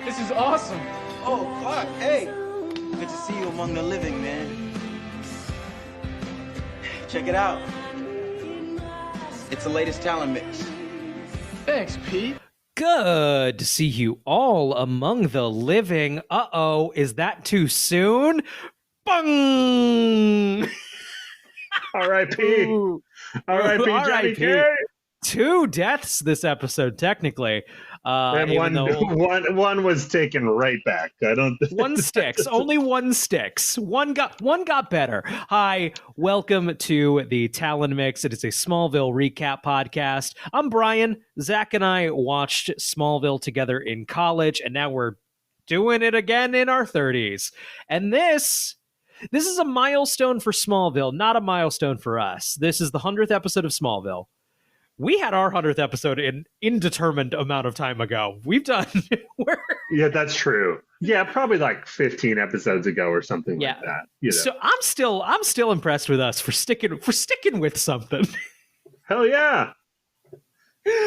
This is awesome. Oh, Clark, hey. Good to see you among the living, man. Check it out. It's the latest talent mix. Thanks, Pete. Good to see you all among the living. Uh-oh, is that too soon? Bung! R.I.P. R.I.P. Johnny K. 2 deaths this episode, technically. And one was taken right back. I don't. One sticks. Only one sticks. One got better. Hi, welcome to the Talon Mix. It is a Smallville recap podcast. I'm Brian. Zach and I watched Smallville together in college, and now we're doing it again in our 30s. And this is a milestone for Smallville, not a milestone for us. This is the 100th episode of Smallville. We had our 100th episode an indeterminate amount of time ago. We've done... Yeah, that's true. Yeah, probably like 15 episodes ago or something like that. You know. So I'm still impressed with us for sticking with something. Hell yeah.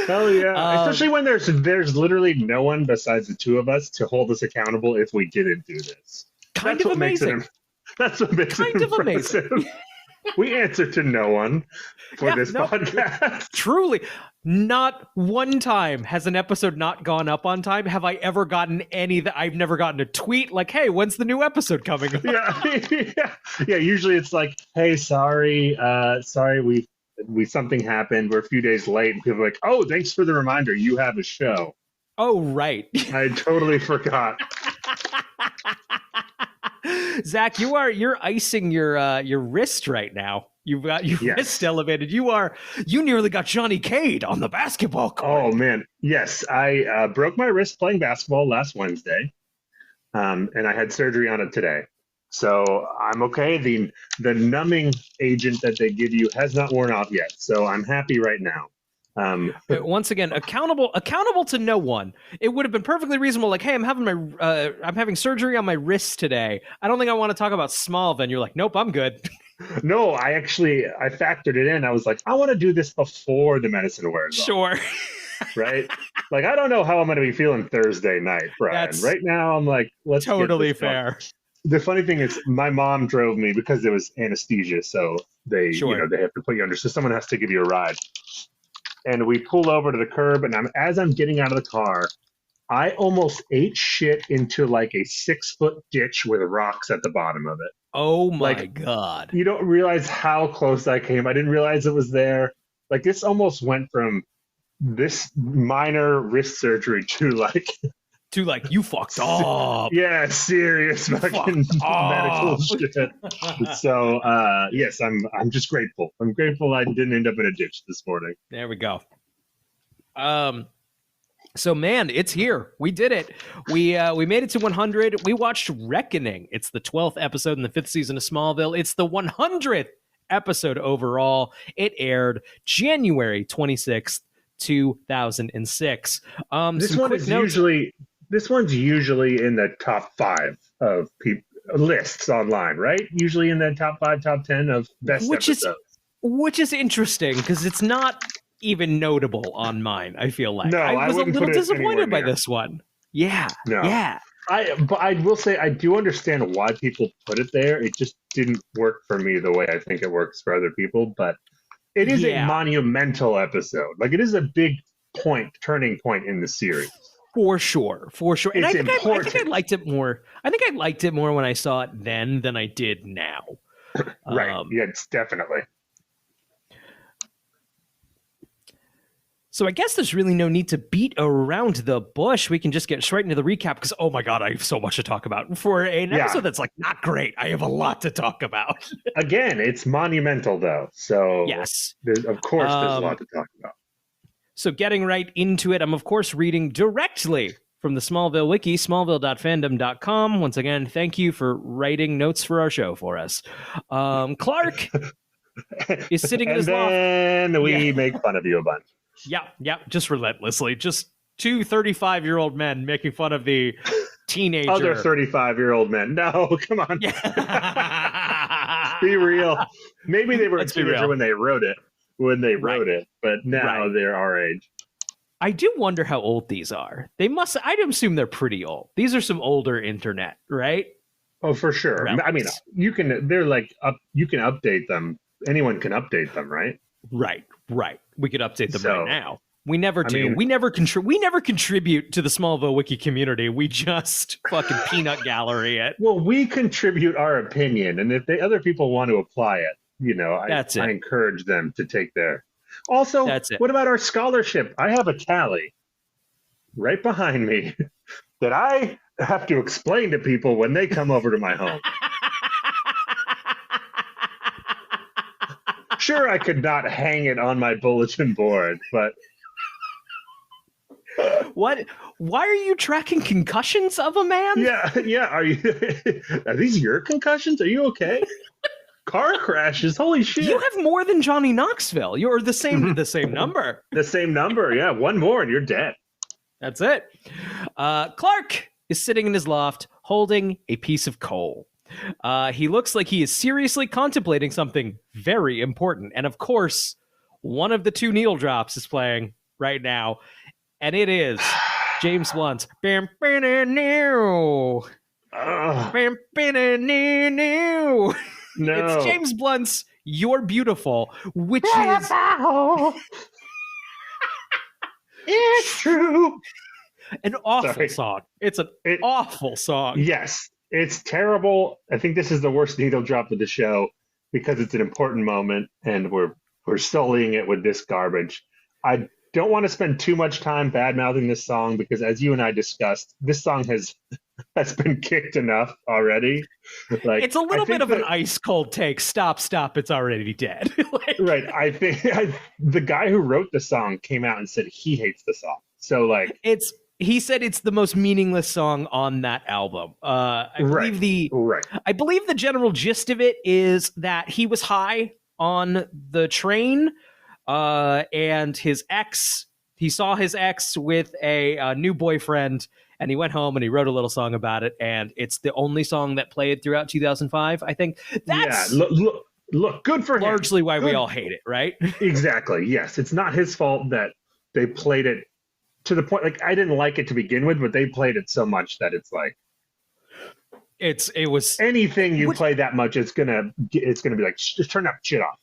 Hell yeah. Especially when there's literally no one besides the two of us to hold us accountable if we didn't do this. Kind of amazing. That's what makes it impressive. Amazing. We answer to no one for this podcast. Truly, not one time has an episode not gone up on time. Have I ever gotten any that I've never gotten a tweet like, "Hey, when's the new episode coming?" Yeah. Usually it's like, "Hey, sorry, we something happened. We're a few days late." And people are like, "Oh, thanks for the reminder. You have a show." Oh, right. I totally forgot. Zach, you're icing your wrist right now. You've got your wrist elevated. You nearly got Johnny Cade on the basketball court. Oh man, yes, I broke my wrist playing basketball last Wednesday, and I had surgery on it today. So I'm okay. The numbing agent that they give you has not worn off yet, so I'm happy right now. Once again, accountable to no one. It would have been perfectly reasonable. Like, hey, I'm having surgery on my wrist today. I don't think I want to talk about Smallville. And you're like, nope, I'm good. No, I factored it in. I was like, I want to do this before the medicine wears off. Sure. Right? Like, I don't know how I'm going to be feeling Thursday night, Brian. Right now, I'm like, let's totally get this fair. Done. The funny thing is, my mom drove me because it was anesthesia, so they they have to put you under. So someone has to give you a ride. And we pull over to the curb, and as I'm getting out of the car, I almost ate shit into like a 6-foot ditch with rocks at the bottom of it. Oh my God. You don't realize how close I came. I didn't realize it was there. Like, this almost went from this minor wrist surgery to like you fucked up. Yeah, serious fucking medical shit. So yes, I'm just grateful. I'm grateful I didn't end up in a ditch this morning. There we go. So man, it's here. We did it. We made it to 100. We watched Reckoning. It's the 12th episode in the 5th season of Smallville. It's the 100th episode overall. It aired January 26th, 2006. This one's usually in the top 5 of lists online, right? Usually in the top 5, top 10 of best episodes. Which is interesting because it's not even notable on mine, I feel like. No, I was a little disappointed by this one. Yeah. No. Yeah. But I will say I do understand why people put it there. It just didn't work for me the way I think it works for other people. But it is a monumental episode. Like, it is a big turning point in the series. For sure. And I think I liked it more. I think I liked it more when I saw it then than I did now. Right. Yeah, it's definitely. So I guess there's really no need to beat around the bush. We can just get straight into the recap because, oh my God, I have so much to talk about. For an episode that's like not great, I have a lot to talk about. Again, it's monumental though. So yes, of course there's a lot to talk about. So getting right into it, I'm of course reading directly from the Smallville wiki, smallville.fandom.com. Once again, thank you for writing notes for our show for us. Clark is sitting in his loft. And then we make fun of you a bunch. Yeah, just relentlessly. Just 2 35-year-old men making fun of the teenager. Other 35-year-old men. No, come on. Be real. Maybe they were a teenager when they wrote it. But now they're our age. I do wonder how old these are. I'd assume they're pretty old. These are some older internet, right? Oh, for sure. Relics. I mean, they're like you can update them. Anyone can update them, right? Right. We could update them right now. We never do. We never contribute to the Smallville wiki community. We just fucking peanut gallery it. Well, we contribute our opinion, and if other people want to apply it, I encourage them to take their. Also, what about our scholarship? I have a tally right behind me that I have to explain to people when they come over to my home. Sure, I could not hang it on my bulletin board, but what? Why are you tracking concussions of a man? Yeah. Are these your concussions? Are you okay? Car crashes. Holy shit! You have more than Johnny Knoxville. You're the same number. The same number. Yeah, one more and you're dead. That's it. Clark is sitting in his loft holding a piece of coal. He looks like he is seriously contemplating something very important. And of course, one of the two needle drops is playing right now. And it is James Blunt's Bam No. No. It's James Blunt's You're Beautiful, which is it's true. An awful song. It's an awful song. Yes, it's terrible. I think this is the worst needle drop of the show because it's an important moment and we're sullying it with this garbage. I don't want to spend too much time bad-mouthing this song because, as you and I discussed, this song has been kicked enough already. Like, it's a little bit of an ice-cold take. Stop, it's already dead. Right. I think the guy who wrote the song came out and said he hates the song. So, like... He said it's the most meaningless song on that album. I believe the general gist of it is that he was high on the train, and he saw his ex with a new boyfriend, and he went home and he wrote a little song about it, and it's the only song that played throughout 2005. I think that's look, good for him. Largely why we all hate it, right? Exactly. Yes, it's not his fault that they played it to the point. Like, I didn't like it to begin with, but they played it so much that it's like it was anything you play that much, it's gonna be like, just turn that shit off.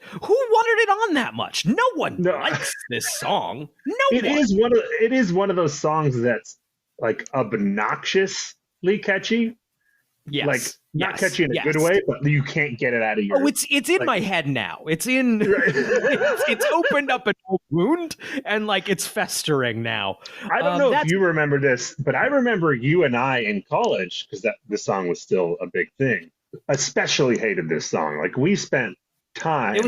Who wanted it on that much? No one likes this song. It is one of those songs that's like obnoxiously catchy. Yes. Like not catchy in a good way, but you can't get it out of your. Oh, it's in my head now. It's in. It's opened up an old wound and like it's festering now. I don't know if you remember this, but I remember you and I in college, because the song was still a big thing. Especially hated this song. Like, we spent time.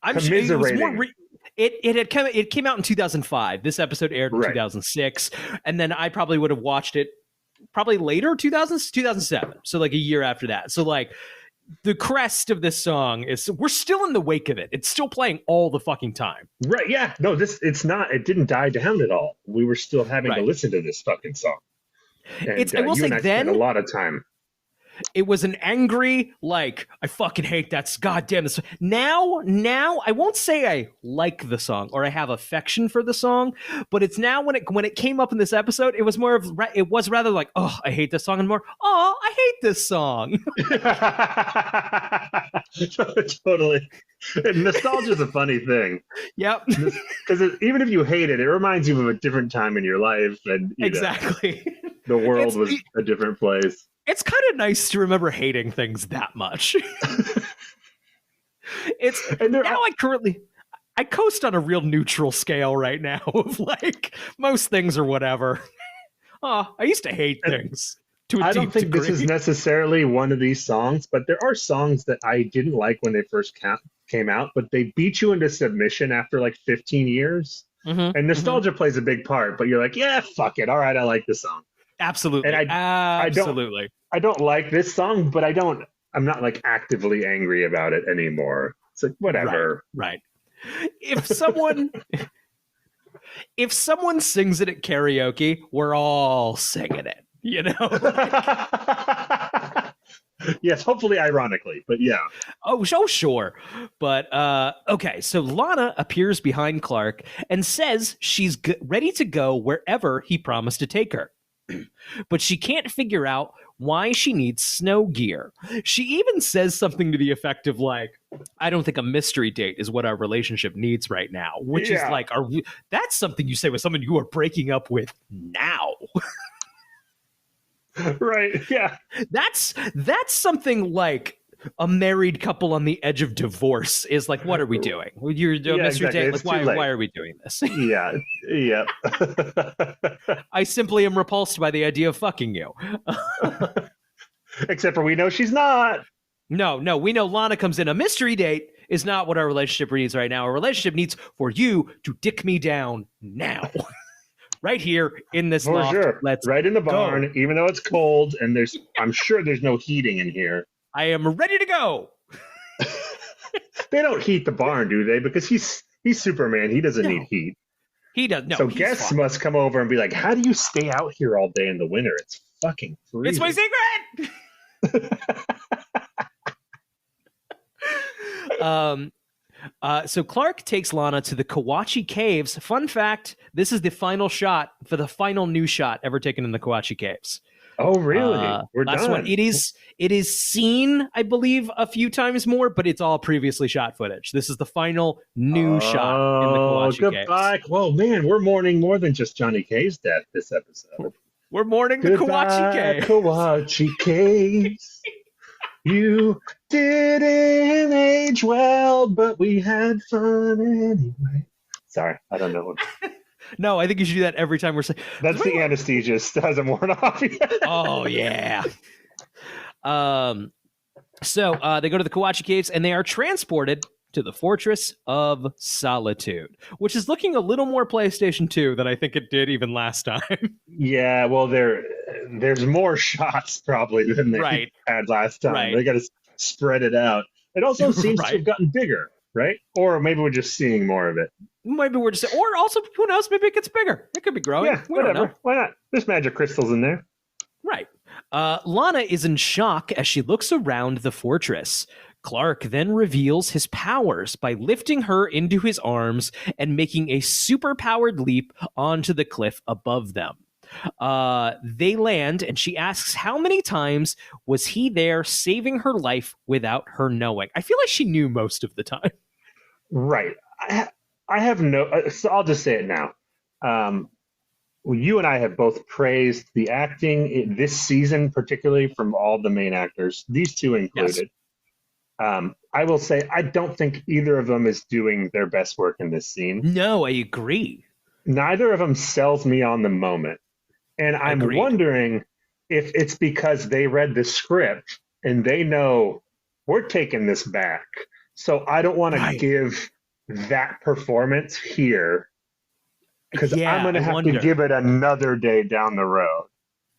Commiserating. It came out in 2005. This episode aired in 2006, and then I probably would have watched it probably later, 2007. So like a year after that. So like the crest of this song is we're still in the wake of it. It's still playing all the fucking time. Right? Yeah. No, it didn't die down at all. We were still having to listen to this fucking song. And, I will say then spent a lot of time. It was an angry, like, I fucking hate that. Goddamn this. Now, I won't say I like the song or I have affection for the song, but it's now when it came up in this episode, it was rather like, oh, I hate this song, and more, oh, I hate this song. Totally. Nostalgia is a funny thing. Yep. Because even if you hate it, it reminds you of a different time in your life, and exactly, the world was a different place. It's kind of nice to remember hating things that much. I coast on a real neutral scale right now of like most things or whatever. Oh, I used to hate things to a deep degree. I don't think this is necessarily one of these songs, but there are songs that I didn't like when they first came out, but they beat you into submission after like 15 years. Mm-hmm, and nostalgia plays a big part, but you're like, yeah, fuck it. All right, I like this song. Absolutely. And I don't like this song, but I'm not like actively angry about it anymore. It's like, whatever. Right. If someone sings it at karaoke, we're all singing it, you know? Yes, hopefully ironically, but yeah. Oh, sure. But, okay, so Lana appears behind Clark and says she's ready to go wherever he promised to take her. But she can't figure out why she needs snow gear. She even says something to the effect of like, I don't think a mystery date is what our relationship needs right now, which is like, that's something you say with someone you are breaking up with now. Right. Yeah. That's something like a married couple on the edge of divorce is like, what are we doing? You're Mr. Exactly. Date. Like, why are we doing this? Yeah. Yeah. I simply am repulsed by the idea of fucking you. Except for we know she's not. No, we know Lana comes in. A mystery date is not what our relationship needs right now. Our relationship needs for you to dick me down now. Right here in this For loft. sure. Let's right in the barn, go. even though it's cold and I'm sure there's no heating in here. I am ready to go. They don't heat the barn, do they? Because he's Superman. He doesn't need heat. He does. No, so guests fine. must come over and be like, how do you stay out here all day in the winter? It's fucking freezing. It's my secret. So Clark takes Lana to the Kawachi Caves. Fun fact, this is the final shot for the final new shot ever taken in the Kawachi Caves. Oh, really? We're last done. One. It is seen, I believe, a few times more, but it's all previously shot footage. This is the final new shot in the Kawachi Caves. Whoa, man, we're mourning more than just Johnny K's death this episode. We're mourning the Kawachi Caves. Kawachi Caves. You didn't age well, but we had fun anyway. Sorry, I don't know. No, I think you should do that every time we're saying. That's the anesthesia. It hasn't worn off yet. Oh, yeah. So they go to the Kawachi Caves, and they are transported to the Fortress of Solitude, which is looking a little more PlayStation 2 than I think it did even last time. Yeah, well, there's more shots probably than they had last time. Right. They got to spread it out. It also seems to have gotten bigger, right? Or maybe we're just seeing more of it. Maybe we're just, or also, who knows? Maybe it gets bigger. It could be growing. Yeah, whatever. Why not? There's magic crystals in there. Right. Lana is in shock as she looks around the fortress. Clark then reveals his powers by lifting her into his arms and making a super-powered leap onto the cliff above them. They land, and she asks how many times was he there saving her life without her knowing. I feel like she knew most of the time. Right. I have no... so I'll just say it now. You and I have both praised the acting this season, particularly from all the main actors, these two included. Yes. I will say I don't think either of them is doing their best work in this scene. No, I agree. Neither of them sells me on the moment. And I'm wondering if it's because they read the script and they know we're taking this back. So I don't want to give that performance here because I'm going to have to give it another day down the road.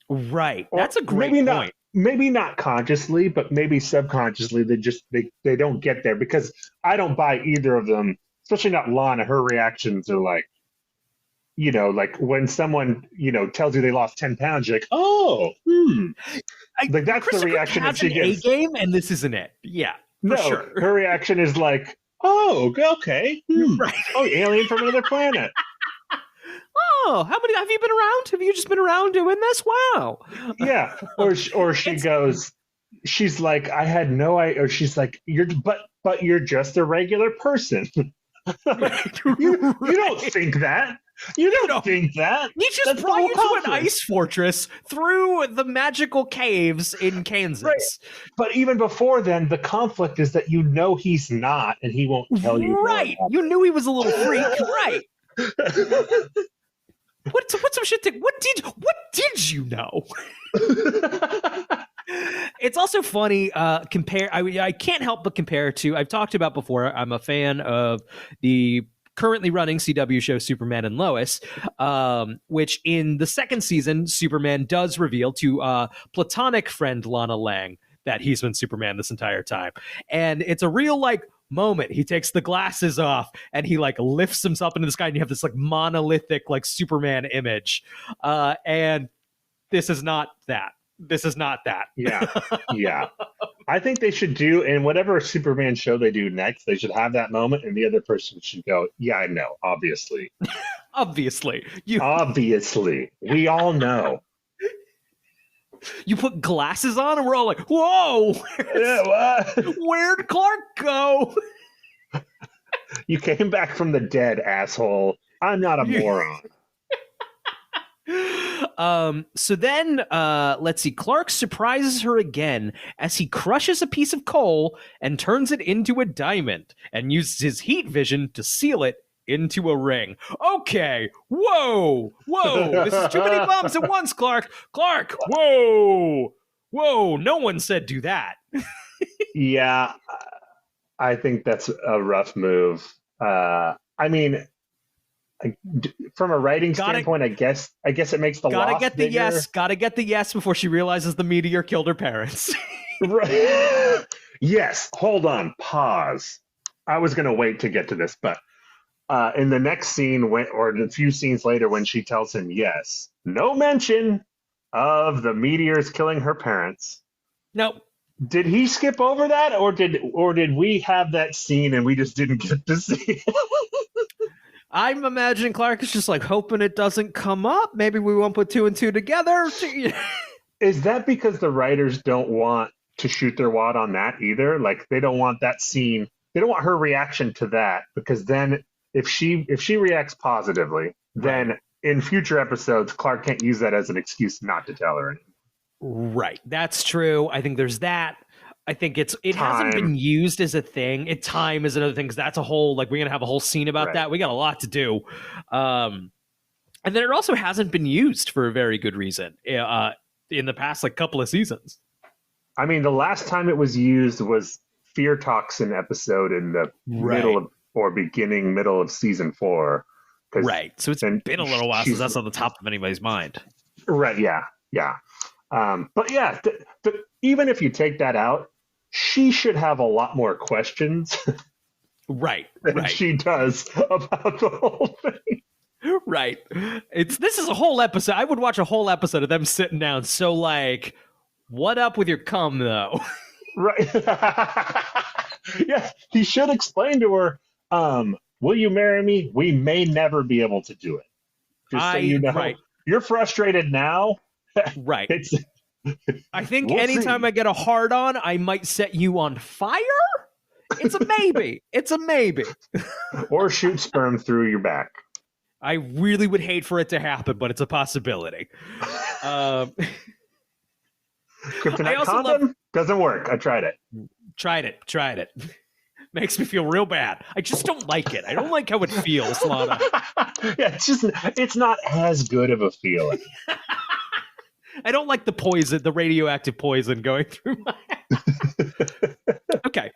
Right. That's a great point. Maybe not consciously, but maybe subconsciously they don't get there because I don't buy either of them, especially not Lana. Her reactions are like, like when someone, tells you they lost 10 pounds, you're like, oh, like that's the reaction that she gets. A-game, and this isn't it. Yeah, no, sure. Her reaction is like, oh, okay. Right. Oh, alien from another planet. Oh, how many have you been around? Have you just been around doing this? Wow. Yeah. Or she goes, she's like, I had no idea. Or she's like, but you're just a regular person. You don't think that. You don't think that. He just brought you to an ice fortress through the magical caves in Kansas. Right. But even before then, the conflict is that he's not, and he won't tell you. Right. You knew he was a little freak. Right. What's some shit? What did you know? It's also funny. I can't help but compare to. I've talked about before. I'm a fan of the currently running CW show Superman and Lois, which in the second season, Superman does reveal to platonic friend Lana Lang that he's been Superman this entire time, and it's a real moment. He takes the glasses off and he lifts himself into the sky, and you have this monolithic Superman image, and this is not that. This is not that. Yeah. Yeah. I think they should do, in whatever Superman show they do next, they should have that moment and the other person should go, yeah, I know, obviously. Obviously. Obviously. We all know. You put glasses on and we're all like, whoa, where'd Clark go? You came back from the dead, asshole. I'm not a moron. So then, let's see. Clark surprises her again as he crushes a piece of coal and turns it into a diamond and uses his heat vision to seal it into a ring. Okay. Whoa. This is too many bombs at once, Clark. Whoa. No one said do that. Yeah, I think that's a rough move. I mean, from a writing standpoint, I guess it makes the loss bigger. Gotta get the yes before she realizes the meteor killed her parents. Right. Yes. Hold on. Pause. I was going to wait to get to this, but in the next scene, or a few scenes later, when she tells him yes, no mention of the meteors killing her parents. Nope. Did he skip over that, or did we have that scene and we just didn't get to see it? I'm imagining Clark is just like hoping it doesn't come up. Maybe we won't put 2 and 2 together. Is that because the writers don't want to shoot their wad on that either? Like, they don't want that scene. They don't want her reaction to that, because then if she reacts positively, then in future episodes, Clark can't use that as an excuse not to tell her anything. Right. That's true. I think there's that. I think it hasn't been used as a thing. Time is another thing, because that's a whole, like, we're going to have a whole scene about that. We got a lot to do. And then it also hasn't been used for a very good reason in the past, like, couple of seasons. I mean, the last time it was used was Fear Toxin episode in the middle of season 4. Right. So it's been a little while since that's on the top of anybody's mind. Right. Yeah. Yeah. But yeah, even if you take that out, she should have a lot more questions. Right. Than she does about the whole thing. Right. This is a whole episode. I would watch a whole episode of them sitting down. So, like, what up with your cum, though? Right. Yeah, he should explain to her, will you marry me? We may never be able to do it. Just so you know. You're frustrated now. Right. I think anytime I get a hard on, I might set you on fire. It's a maybe. It's a maybe. Or shoot sperm through your back. I really would hate for it to happen, but it's a possibility. Kryptonite condom doesn't work. I tried it. Tried it. Makes me feel real bad. I just don't like it. I don't like how it feels, Lana. Yeah, it's not as good of a feeling. I don't like the poison, the radioactive poison going through my head. Okay.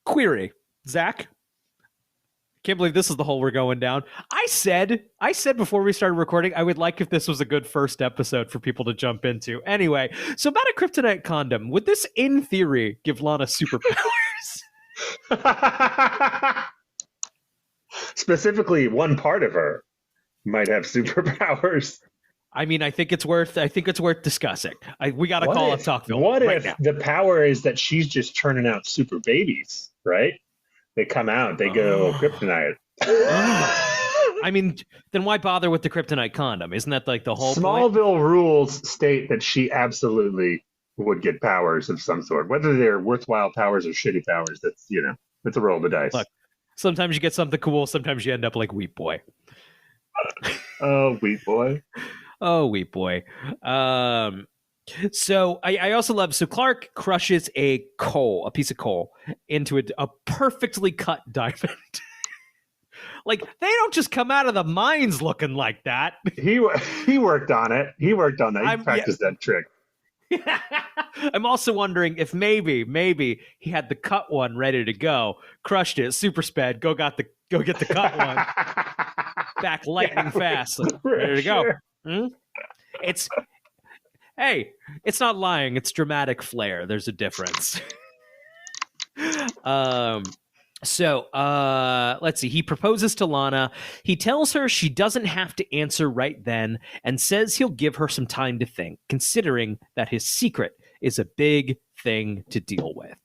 Query. Zach? Can't believe this is the hole we're going down. I said before we started recording, I would like if this was a good first episode for people to jump into. Anyway, so about a kryptonite condom. Would this, in theory, give Lana superpowers? Specifically, one part of her might have superpowers. I mean, I think it's worth discussing. We got to call up Talkville. What if the power is that she's just churning out super babies, right? They come out, they go kryptonite. I mean, then why bother with the kryptonite condom? Isn't that like the whole Smallville rules state that she absolutely would get powers of some sort, whether they're worthwhile powers or shitty powers. That's it's a roll of the dice. Look, sometimes you get something cool. Sometimes you end up like Wheat Boy. Oh, Wheat Boy. Oh, Wheat Boy. So I also love, so Clark crushes a piece of coal into a perfectly cut diamond. Like, they don't just come out of the mines looking like that. He worked on it. He practiced that trick. I'm also wondering if maybe he had the cut one ready to go, crushed it, super sped, go get the cut one back lightning fast. Like, ready to go. It's not lying, it's dramatic flair. There's a difference. So, let's see. He proposes to Lana. He tells her she doesn't have to answer right then and says he'll give her some time to think, considering that his secret is a big thing to deal with.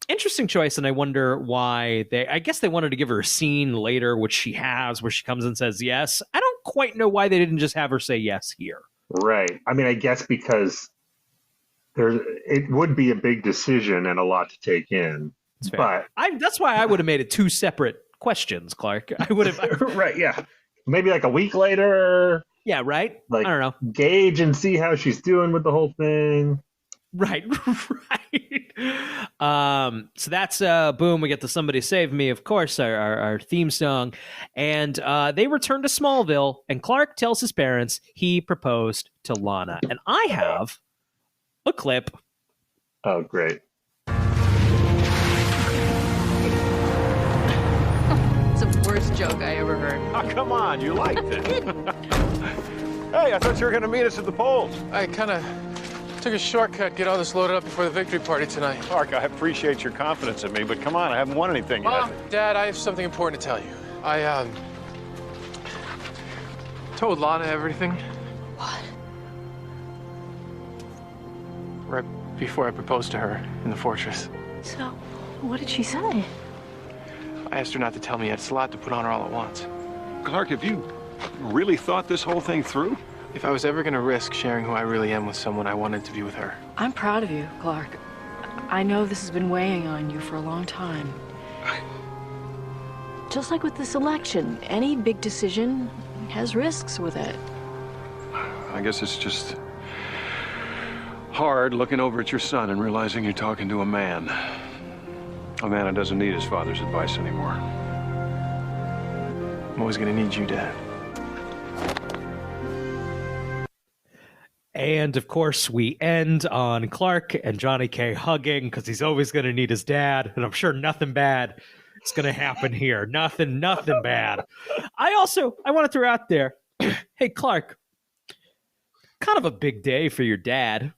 Interesting choice, and I wonder why I guess they wanted to give her a scene later, which she has, where she comes and says yes. I don't quite know why they didn't just have her say yes here. Right. I mean, I guess because it would be a big decision and a lot to take in. But that's why I would have made it 2 separate questions, Clark. I would have. Right, yeah. Maybe like a week later. Yeah, right? Like, I don't know. Gauge and see how she's doing with the whole thing. Right, right. So that's boom. We get the "Somebody Save Me," of course, our theme song, and they return to Smallville. And Clark tells his parents he proposed to Lana, and I have a clip. Oh, great! It's the worst joke I ever heard. Oh, come on, you liked it. Hey, I thought you were going to meet us at the polls. I kind of took a shortcut, get all this loaded up before the victory party tonight. Clark, I appreciate your confidence in me, but come on, I haven't won anything Mom, yet. Dad, I have something important to tell you. I, told Lana everything. What? Right before I proposed to her in the fortress. So, what did she say? I asked her not to tell me yet. It's a lot to put on her all at once. Clark, have you really thought this whole thing through? If I was ever going to risk sharing who I really am with someone, I wanted to be with her. I'm proud of you, Clark. I know this has been weighing on you for a long time. Just like with this election, any big decision has risks with it. I guess it's just hard looking over at your son and realizing you're talking to a man. A man who doesn't need his father's advice anymore. I'm always going to need you, Dad. And of course, we end on Clark and Johnny K hugging because he's always going to need his dad. And I'm sure nothing bad is going to happen here. Nothing bad. I want to throw out there, hey, Clark, kind of a big day for your dad.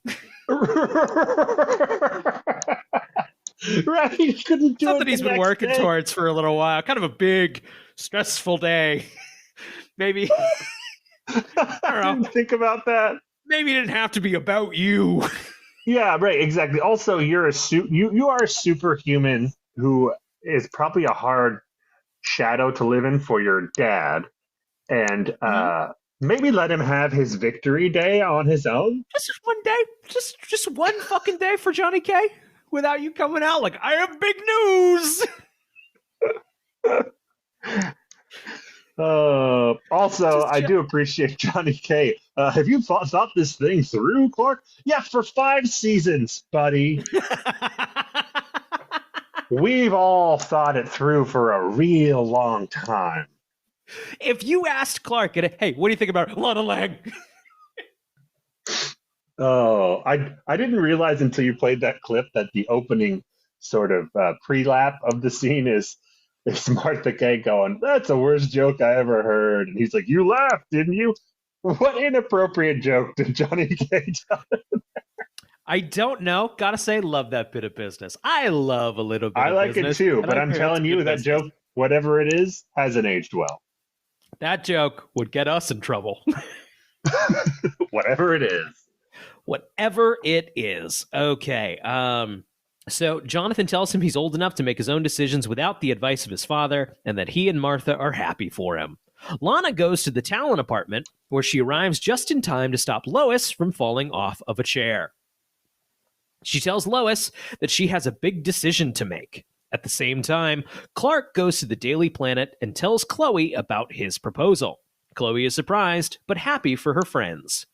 Right, he couldn't do Something it he's been working towards for a little while. Kind of a big, stressful day. Maybe. I don't know. Think about that. Maybe it didn't have to be about you. Yeah, right, exactly. Also, you are a superhuman who is probably a hard shadow to live in for your dad. And maybe let him have his victory day on his own. Just one day. Just one fucking day for Johnny K without you coming out like, I have big news. Also, I do appreciate Johnny K. Have you thought this thing through, Clark? Yeah, for 5 seasons, buddy. We've all thought it through for a real long time. If you asked Clark, hey, what do you think about Lana Lang? Oh, I didn't realize until you played that clip that the opening sort of pre-lap of the scene is Martha Kay going, "That's the worst joke I ever heard." And he's like, "You laughed, didn't you?" What inappropriate joke did Johnny K tell? I don't know. Gotta say, love that bit of business. I love a little bit of business. I like it too, but I'm telling you, that joke, whatever it is, hasn't aged well. That joke would get us in trouble. Whatever it is. Whatever it is. Okay. So Jonathan tells him he's old enough to make his own decisions without the advice of his father, and that he and Martha are happy for him. Lana goes to the Talon apartment, where she arrives just in time to stop Lois from falling off of a chair. She tells Lois that she has a big decision to make. At the same time, Clark goes to the Daily Planet and tells Chloe about his proposal. Chloe is surprised, but happy for her friends.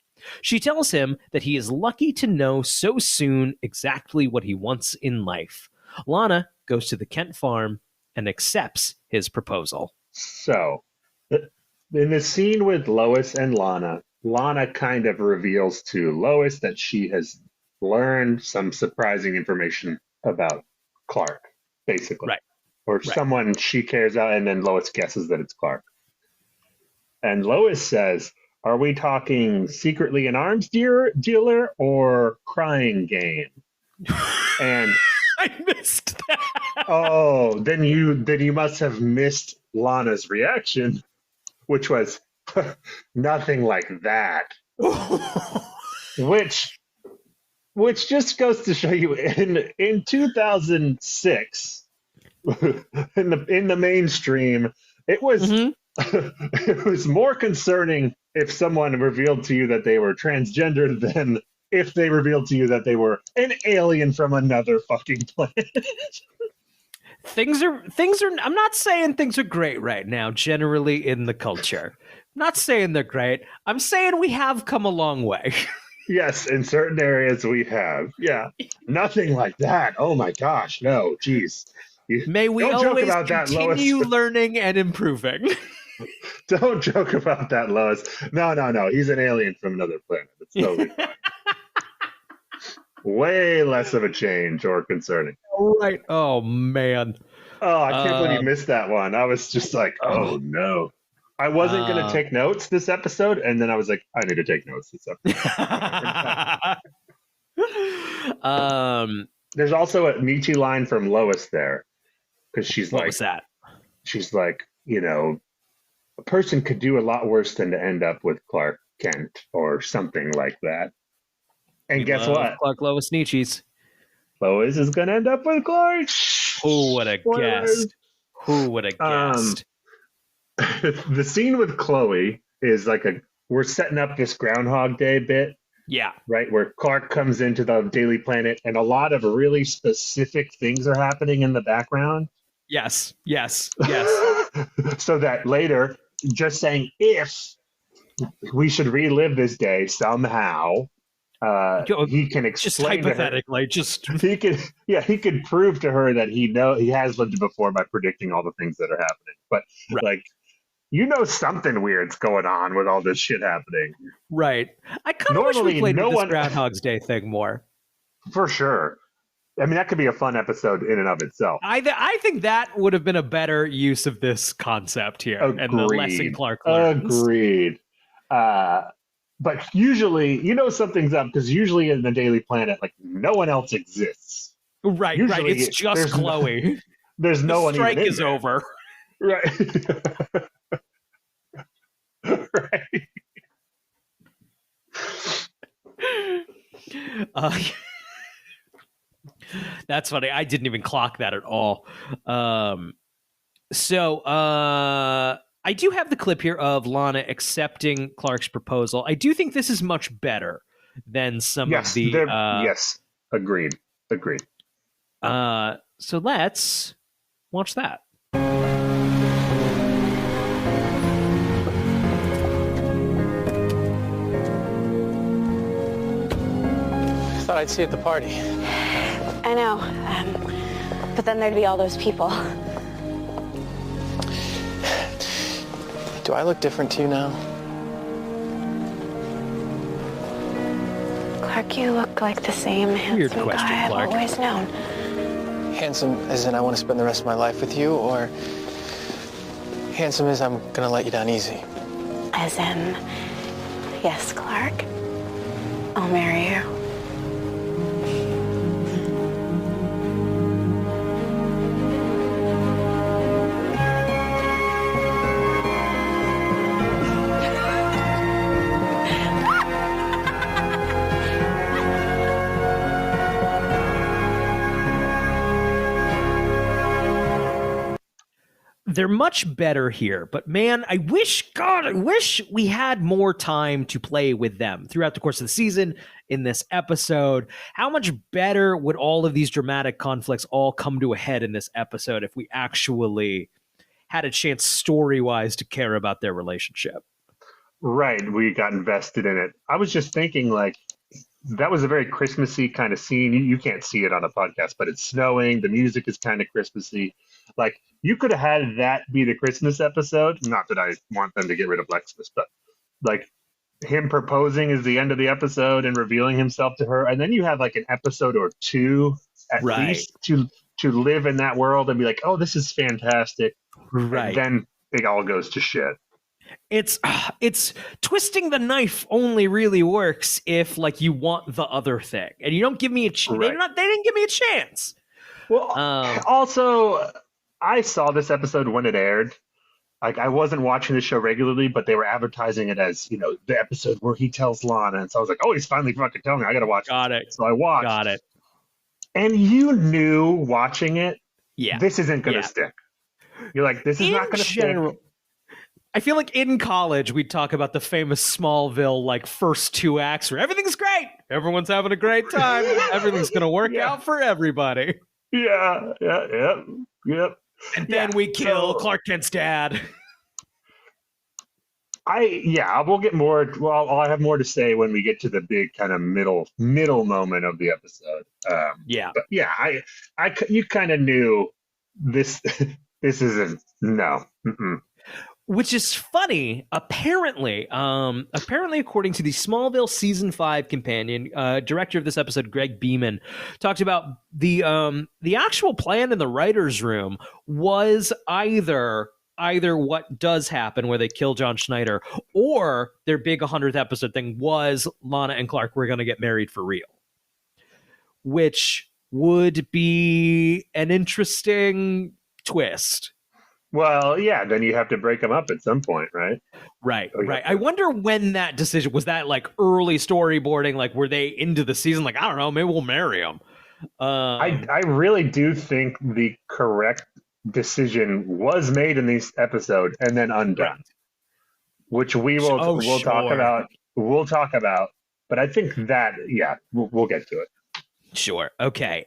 She tells him that he is lucky to know so soon exactly what he wants in life. Lana goes to the Kent farm and accepts his proposal. So, in the scene with Lois and Lana, Lana kind of reveals to Lois that she has learned some surprising information about Clark, basically. Right. Or someone she cares about, and then Lois guesses that it's Clark. And Lois says, "Are we talking secretly an arms dealer or crying game?" And I missed that. Oh, then you must have missed Lana's reaction, which was nothing like that. which just goes to show you in 2006 in the mainstream, it was it was more concerning if someone revealed to you that they were transgender than if they revealed to you that they were an alien from another fucking planet. Things are I'm not saying things are great right now generally in the culture. I'm not saying they're great. I'm saying we have come a long way. Yes, in certain areas we have. Yeah. Nothing like that. Oh my gosh, no. Jeez. May we Don't joke always about that, continue Lois. learning and improving. Don't joke about that, Lois. No. He's an alien from another planet. It's totally fine. Way less of a change or concerning. Right. Oh, man. Oh, I can't believe you missed that one. I was just like, oh no. I wasn't going to take notes this episode, and then I was like, I need to take notes this episode. There's also a Nietzsche line from Lois there, because she's what was that? She's like, a person could do a lot worse than to end up with Clark Kent or something like that. And guess what? Clark Lois Nietzsche's. Lois is going to end up with Clark. Who would have guessed? Who would have guessed? The scene with Chloe is like we're setting up this Groundhog Day bit. Yeah. Right, where Clark comes into the Daily Planet and a lot of really specific things are happening in the background. Yes. So that later, just saying if we should relive this day somehow, he can explain just hypothetically, he could prove to her that he has lived it before by predicting all the things that are happening. But something weird's going on with all this shit happening. Right. I kind of wish we played with this Groundhog's Day thing more. For sure. I mean, that could be a fun episode in and of itself. I think that would have been a better use of this concept here. Agreed. And the lesson Clark learns. Agreed. But usually, something's up because usually in the Daily Planet, like no one else exists. Right. It's just Chloe. There's no one. Strike even is over. Right. Right. That's funny. I didn't even clock that at all. I do have the clip here of Lana accepting Clark's proposal. I do think this is much better than some of the... yes, agreed. So let's watch that. Thought I'd see you at the party. I know, but then there'd be all those people. Do I look different to you now? Clark, you look like the same handsome guy I've always known. Handsome as in I want to spend the rest of my life with you, or handsome as I'm gonna let you down easy? As in, yes, Clark, I'll marry you. They're much better here, but man, I wish we had more time to play with them throughout the course of the season in this episode. How much better would all of these dramatic conflicts all come to a head in this episode if we actually had a chance story-wise to care about their relationship? Right, we got invested in it. I was just thinking, like, that was a very Christmassy kind of scene. You can't see it on a podcast, but it's snowing. The music is kind of Christmassy. Like, you could have had that be the Christmas episode. Not that I want them to get rid of Lexmas, but like him proposing is the end of the episode and revealing himself to her. And then you have like an episode or two at least to live in that world and be like, oh, this is fantastic. Right. And then it all goes to shit. It's twisting the knife only really works if like you want the other thing and you don't give me a chance. They didn't give me a chance. Well, also, I saw this episode when it aired. Like, I wasn't watching the show regularly, but they were advertising it as, the episode where he tells Lana. And so I was like, oh, he's finally fucking telling me. I got to watch Got this. it. So I watched. Got it. And you knew watching it, yeah, this isn't going to stick. You're like, this is not going to stick. I feel like in college, we'd talk about the famous Smallville, like, first 2 acts where everything's great. Everyone's having a great time. Everything's going to work out for everybody. Yeah. Yep. And then we kill Clark Kent's dad. We'll get more. Well, I'll have more to say when we get to the big kind of middle moment of the episode. But you kind of knew this. This isn't no. Mm-mm. Which is funny. Apparently, according to the Smallville season 5 companion, director of this episode, Greg Beeman, talked about the actual plan in the writers' room was either what does happen where they kill John Schneider, or their big 100th episode thing was Lana and Clark were going to get married for real, which would be an interesting twist. Well, yeah, then you have to break them up at some point, right? Right. I wonder when that decision was. That like early storyboarding, like were they into the season? Like, I don't know, maybe we'll marry them. I really do think the correct decision was made in this episode and then undone, which we'll talk about. We'll talk about, but I think that we'll get to it. Sure. Okay.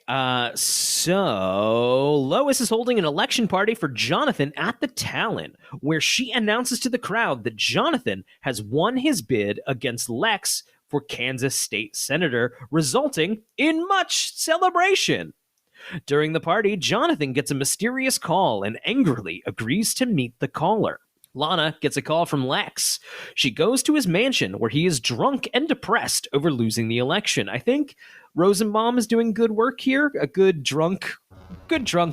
So Lois is holding an election party for Jonathan at the Talon, where she announces to the crowd that Jonathan has won his bid against Lex for Kansas State Senator, resulting in much celebration. During the party, Jonathan gets a mysterious call and angrily agrees to meet the caller. Lana gets a call from Lex. She goes to his mansion where he is drunk and depressed over losing the election. I think Rosenbaum is doing good work here. A good drunk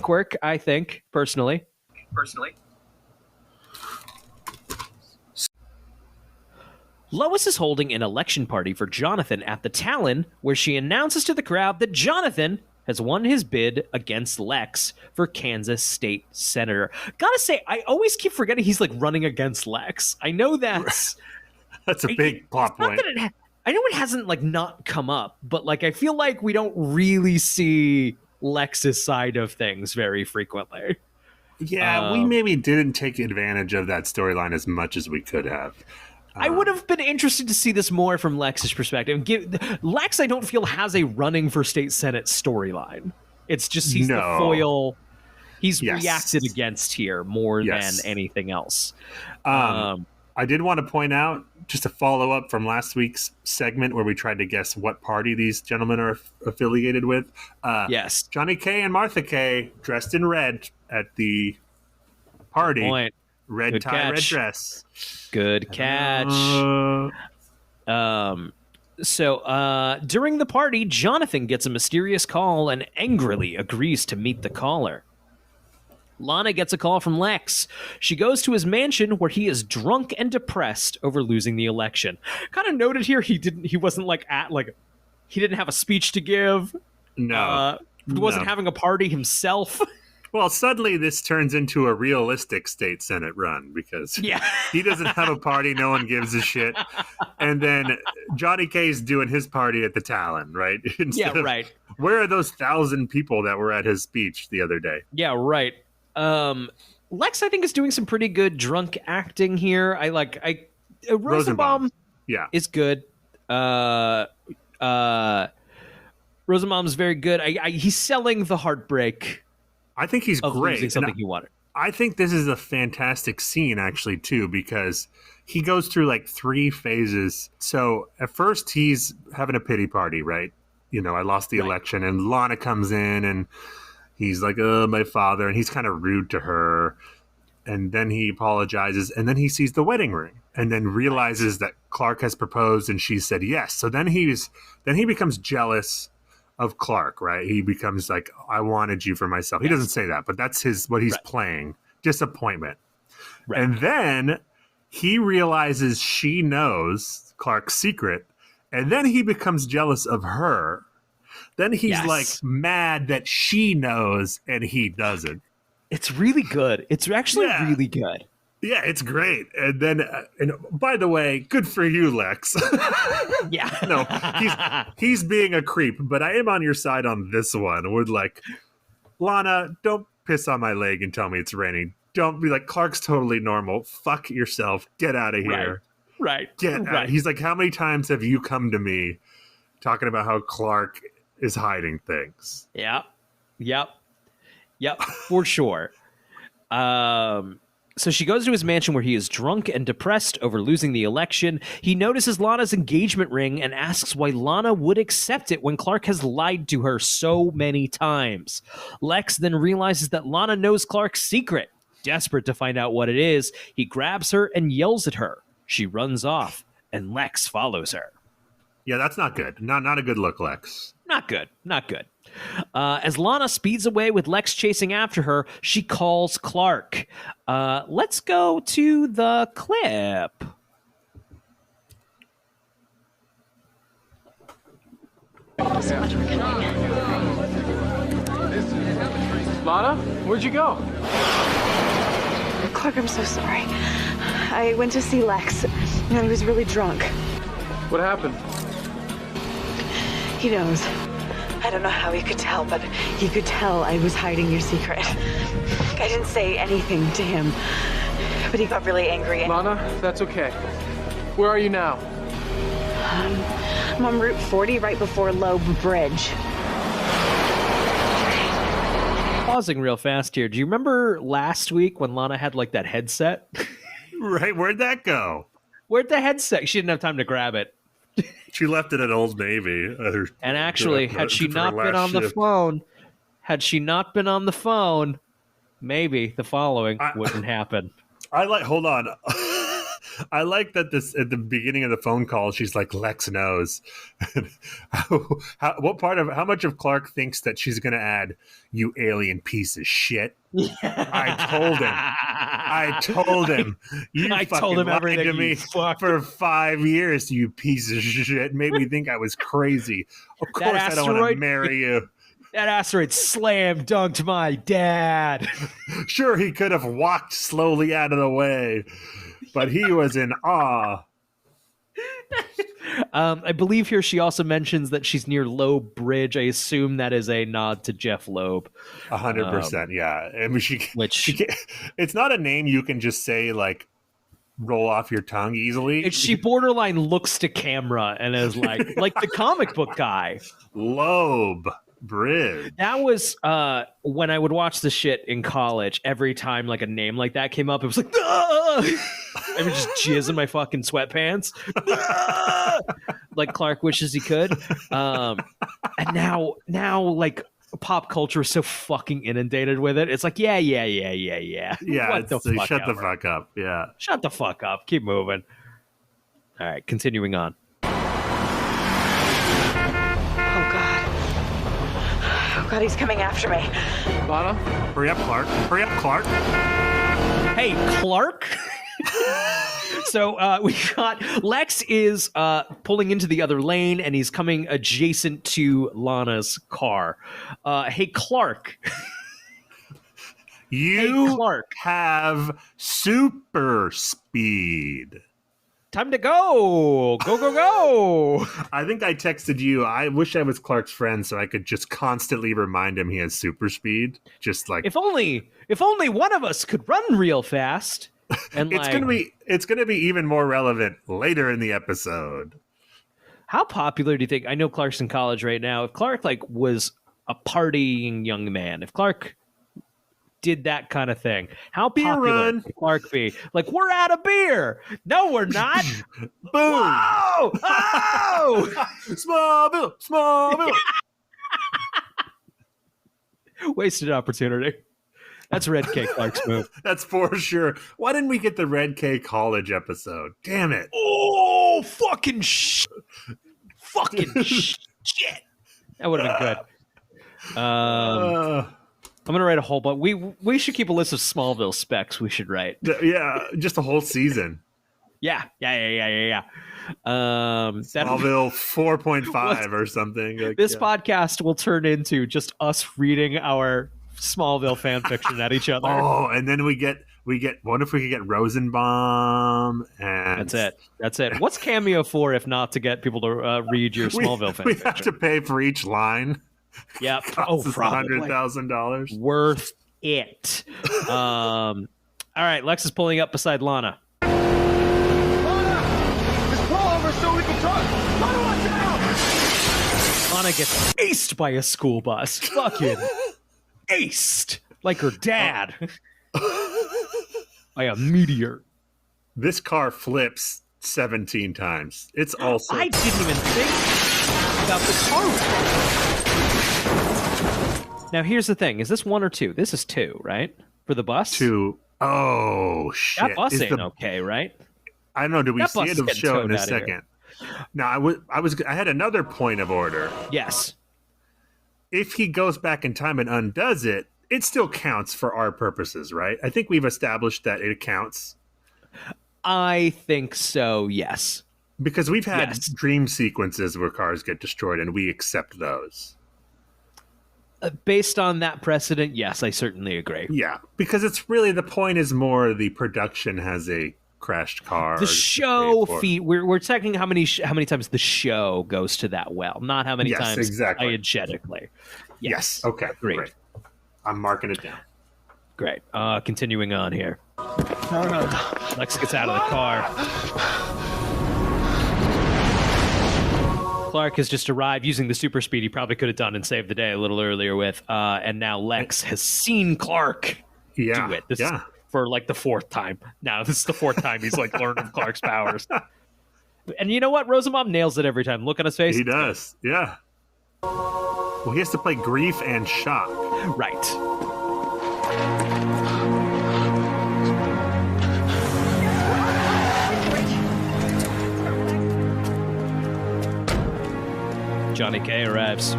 work, I think, personally. Lois is holding an election party for Jonathan at the Talon, where she announces to the crowd that Jonathan has won his bid against Lex for Kansas State Senator. Gotta say, I always keep forgetting he's like running against Lex. I know that's a big plot point. I know it hasn't like not come up, but like I feel like we don't really see Lex's side of things very frequently. Yeah, we maybe didn't take advantage of that storyline as much as we could have. I would have been interested to see this more from Lex's perspective. Lex, I don't feel, has a running for state senate storyline. It's just he's the foil. He's reacted against here more than anything else. I did want to point out, just a follow-up from last week's segment where we tried to guess what party these gentlemen are affiliated with. Yes. Johnny K and Martha K dressed in red at the party. Good point. Red Good tie, catch. red dress. Good catch. So during the party, Jonathan gets a mysterious call and angrily agrees to meet the caller. Lana gets a call from Lex. She goes to his mansion where he is drunk and depressed over losing the election. Kind of noted here, he didn't have a speech to give. No. He wasn't having a party himself. Well, suddenly this turns into a realistic state senate run because he doesn't have a party. No one gives a shit. And then Johnny K's doing his party at the Talon, right? Right. Where are those 1,000 people that were at his speech the other day? Yeah, right. Lex, I think, is doing some pretty good drunk acting here. Rosenbaum is good. Rosenbaum's very good. He's selling the heartbreak. I think he's great. Losing something he wanted. I think this is a fantastic scene, actually, too, because he goes through like 3 phases. So at first he's having a pity party, right? I lost the election, and Lana comes in and he's like, oh, my father. And he's kind of rude to her. And then he apologizes. And then he sees the wedding ring and then realizes that Clark has proposed and she said yes. So then he becomes jealous of Clark, right? He becomes like, I wanted you for myself. He doesn't say that, but that's what he's playing. Disappointment. Right. And then he realizes she knows Clark's secret. And then he becomes jealous of her. Then he's like mad that she knows and he doesn't. It's really good. It's actually really good. Yeah, it's great. And then, and by the way, good for you, Lex. Yeah. No, he's being a creep, but I am on your side on this one. We're like, Lana, don't piss on my leg and tell me it's raining. Don't be like, Clark's totally normal. Fuck yourself. Get out of here. Right. Get out. He's like, how many times have you come to me talking about how Clark is hiding things? Yep, for sure. So she goes to his mansion where he is drunk and depressed over losing the election. He notices Lana's engagement ring and asks why Lana would accept it when Clark has lied to her so many times. Lex then realizes that Lana knows Clark's secret. Desperate to find out what it is, he grabs her and yells at her. She runs off, and Lex follows her. Yeah, that's not good. Not a good look, Lex. Not good. As Lana speeds away with Lex chasing after her, she calls Clark. Let's go to the clip. Lana, where'd you go? Clark, I'm so sorry. I went to see Lex, and he was really drunk. What happened? He knows. I don't know how he could tell, but he could tell I was hiding your secret. I didn't say anything to him, but he got really angry. Lana, that's okay. Where are you now? I'm on Route 40 right before Loeb Bridge. Pausing real fast here. Do you remember last week when Lana had like that headset? Right, where'd that go? Where'd the headset? She didn't have time to grab it. She left it at Old Navy. And actually, had she not been on the phone, maybe the following wouldn't happen. Hold on. I like that this at the beginning of the phone call, she's like, Lex knows. How much of Clark thinks that she's going to add, you alien piece of shit? I told him. I told him everything to me for 5 years, you piece of shit. Made me think I was crazy. Of course I don't want to marry you. That asteroid slam dunked my dad. Sure, he could have walked slowly out of the way, but he was in awe. I believe here she also mentions that she's near Loeb Bridge. I assume that is a nod to Jeff Loeb. 100%, yeah. I mean, it's not a name you can just say, like, roll off your tongue easily. She borderline looks to camera and is like the comic book guy. Loeb Bridge. That was when I would watch the shit in college. Every time like a name like that came up, it was like, I would just jizz in my fucking sweatpants. Like Clark wishes he could. And now like pop culture is so fucking inundated with it. It's like, yeah. Yeah, what the fuck shut the fuck up. Yeah. Shut the fuck up. Keep moving. All right, continuing on. Oh God, he's coming after me. Lana? Hurry up, Clark. Hey, Clark? So we got Lex is pulling into the other lane and he's coming adjacent to Lana's car. Hey, Clark. Clark have super speed. Time to go. Go. I think I texted you. I wish I was Clark's friend so I could just constantly remind him he has super speed. Just like if only one of us could run real fast. And it's gonna be even more relevant later in the episode. How popular do you think? I know Clark's in college right now. If Clark was a partying young man, if Clark did that kind of thing, how popular would Clark be? Like, we're out of beer. No, we're not. Boom. Whoa! Oh! Smallville. Wasted opportunity. That's Red K Clark's move. That's for sure. Why didn't we get the Red K college episode? Damn it. Oh, fucking shit. That would have been good. I'm going to write a whole bunch. We should keep a list of Smallville specs we should write. Yeah, just a whole season. Yeah. Smallville 4.5 or something. Like, this podcast will turn into just us reading our Smallville fan fiction at each other. Oh, and then we get. What if we could get Rosenbaum? And That's it. What's Cameo for if not to get people to read your Smallville fan fiction? We have to pay for each line. Yep. Probably $100,000. Worth it. All right, Lex is pulling up beside Lana. So we can talk. Lana gets aced by a school bus. Fucking aced. Like her dad. By a meteor. This car flips 17 times. It's also... I didn't even think about the car. Now, here's the thing. Is this 1 or 2? This is 2, right? For the bus? 2. Oh, shit. That bus ain't okay, right? I don't know. Do we that see it? It'll show it in a second. Now, I had another point of order. Yes. If he goes back in time and undoes it, it still counts for our purposes, right? I think we've established that it counts. I think so, yes. Because we've had dream sequences where cars get destroyed, and we accept those. Based on that precedent, yes, I certainly agree. Yeah, because it's really, the point is more the production has a crashed car. The show feat. We're checking how many times the show goes to that well, not how many times diegetically. Yes. Okay. Great. Great. I'm marking it down. Great. Continuing on here. No. Lex gets out of the car. Clark has just arrived using the super speed he probably could have done and saved the day a little earlier with. And now Lex has seen Clark do it. This is for like the 4th time. Now this is the 4th time he's like learned of Clark's powers. And you know what? Rosenbaum nails it every time. Look on his face. He does. Yeah. Well, he has to play grief and shock. Right. Johnny K arrives.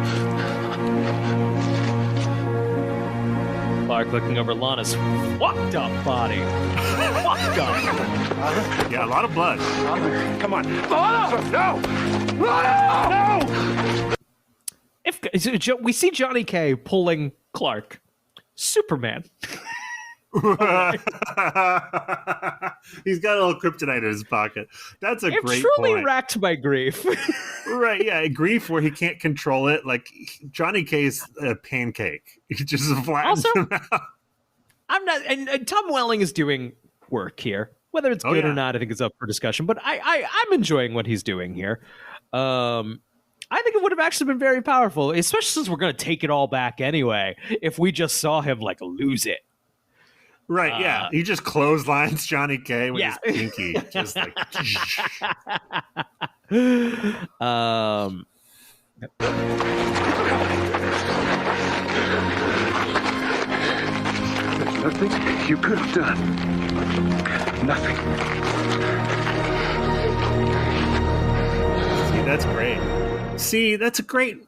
Clark looking over Lana's fucked up body. Fucked up. Yeah, a lot of blood. Come on. Lana! No! Lana! No! If we see Johnny K pulling Clark, Superman. He's got a little kryptonite in his pocket. That's a great truly point. Racked by grief. Right, yeah, grief where he can't control it. Like Johnny K's a pancake. He just flattens him out. I'm not, and Tom Welling is doing work here. Whether it's good or not, I think it's up for discussion. But I'm enjoying what he's doing here. I think it would have actually been very powerful, especially since we're going to take it all back anyway. If we just saw him like lose it. Right, yeah. He just clotheslines Johnny K with his pinky. Just like... There's nothing you could have done. Nothing. See, that's great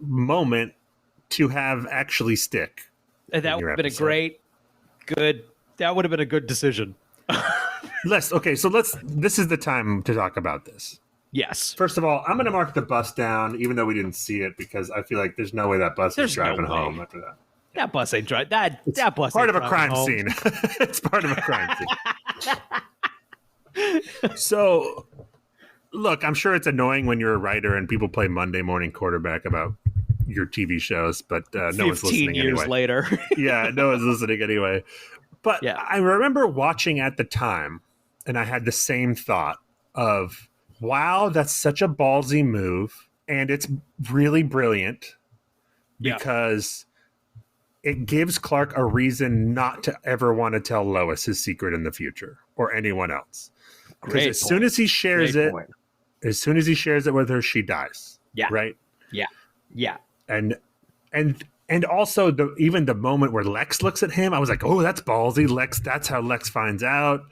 moment to have actually stick. That would have been that would have been a good decision. This is the time to talk about this. Yes. First of all, I'm going to mark the bus down, even though we didn't see it, because I feel like there's no way that bus is driving home after that. That bus ain't driving. That bus part ain't of a crime home. scene. It's part of a crime scene. So, look, I'm sure it's annoying when you're a writer and people play Monday morning quarterback about your TV shows, but no one's listening 15 years anyway. later. Yeah, no one's listening anyway. But I remember watching at the time, and I had the same thought of, wow, that's such a ballsy move, and it's really brilliant because it gives Clark a reason not to ever want to tell Lois his secret in the future or anyone else. Because as soon as he shares it with her, she dies. Yeah. Right? Yeah. Yeah. And also even the moment where Lex looks at him, I was like, oh, that's ballsy. Lex, that's how Lex finds out.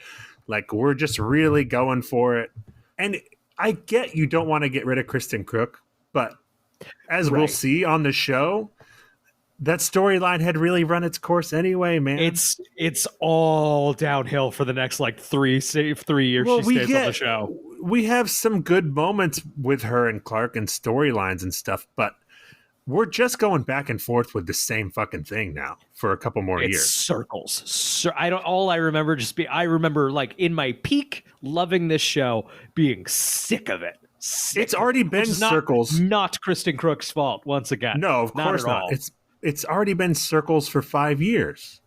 Like, we're just really going for it. And I get you don't want to get rid of Kristen Crook, but as we'll see on the show, that storyline had really run its course anyway, man. It's all downhill for the next like 3 years she stays on the show. We have some good moments with her and Clark and storylines and stuff, but we're just going back and forth with the same fucking thing now for a couple more years. Circles. So I remember like in my peak loving this show, being sick of it. It's already been circles. Not Kristen Crook's fault once again. No, of course not. It's already been circles for 5 years.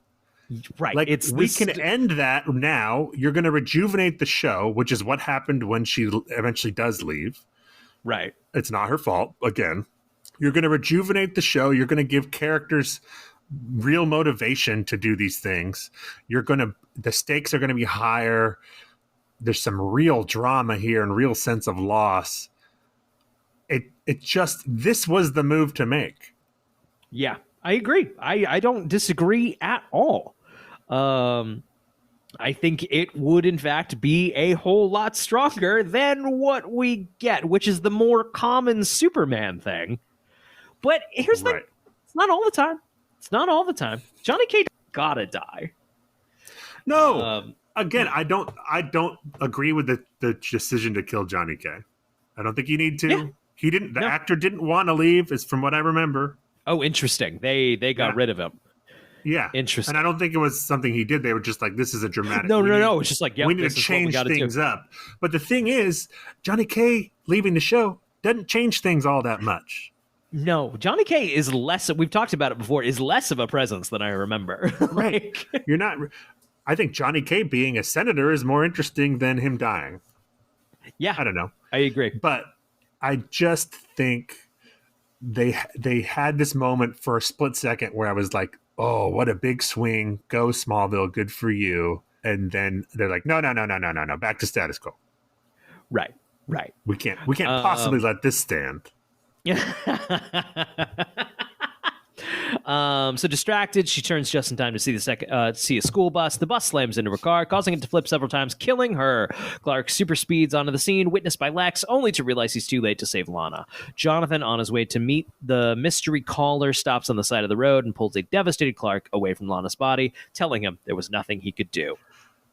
Right. Like we can end that now. You're going to rejuvenate the show, which is what happened when she eventually does leave. Right. It's not her fault. Again, you're going to rejuvenate the show. You're going to give characters real motivation to do these things. The stakes are going to be higher. There's some real drama here and real sense of loss. This was the move to make. Yeah, I agree. I don't disagree at all. I think it would, in fact, be a whole lot stronger than what we get, which is the more common Superman thing. But here's the thing. It's not all the time. It's not all the time. Johnny K gotta die. No. Again, I don't agree with the decision to kill Johnny K. I don't think you need to. Yeah. He didn't. The actor didn't want to leave, is from what I remember. Oh, interesting. They got rid of him. Yeah, interesting. And I don't think it was something he did. They were just like, "This is a dramatic." No. It's just like, we need to change things up. But the thing is, Johnny K leaving the show doesn't change things all that much. No, Johnny K is less. We've talked about it before. Is less of a presence than I remember. Right. You're not. I think Johnny K being a senator is more interesting than him dying. Yeah, I don't know. I agree, but I just think they had this moment for a split second where I was like, oh, what a big swing. Go Smallville. Good for you. And then they're like, no. Back to status quo. Right. We can't possibly let this stand. So distracted, she turns just in time to see see a school bus. The bus slams into her car, causing it to flip several times, killing her. Clark super speeds onto the scene, witnessed by Lex, only to realize he's too late to save Lana. Jonathan, on his way to meet the mystery caller, stops on the side of the road and pulls a devastated Clark away from Lana's body, telling him there was nothing he could do.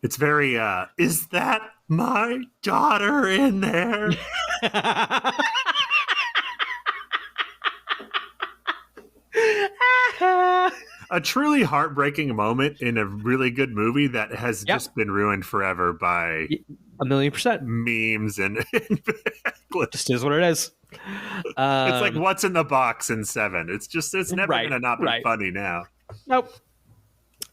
It's very, is that my daughter in there? A truly heartbreaking moment in a really good movie that has just been ruined forever by 1,000,000% memes and just is what it is. It's like what's in the box in 7. It's never gonna not be funny now. Nope.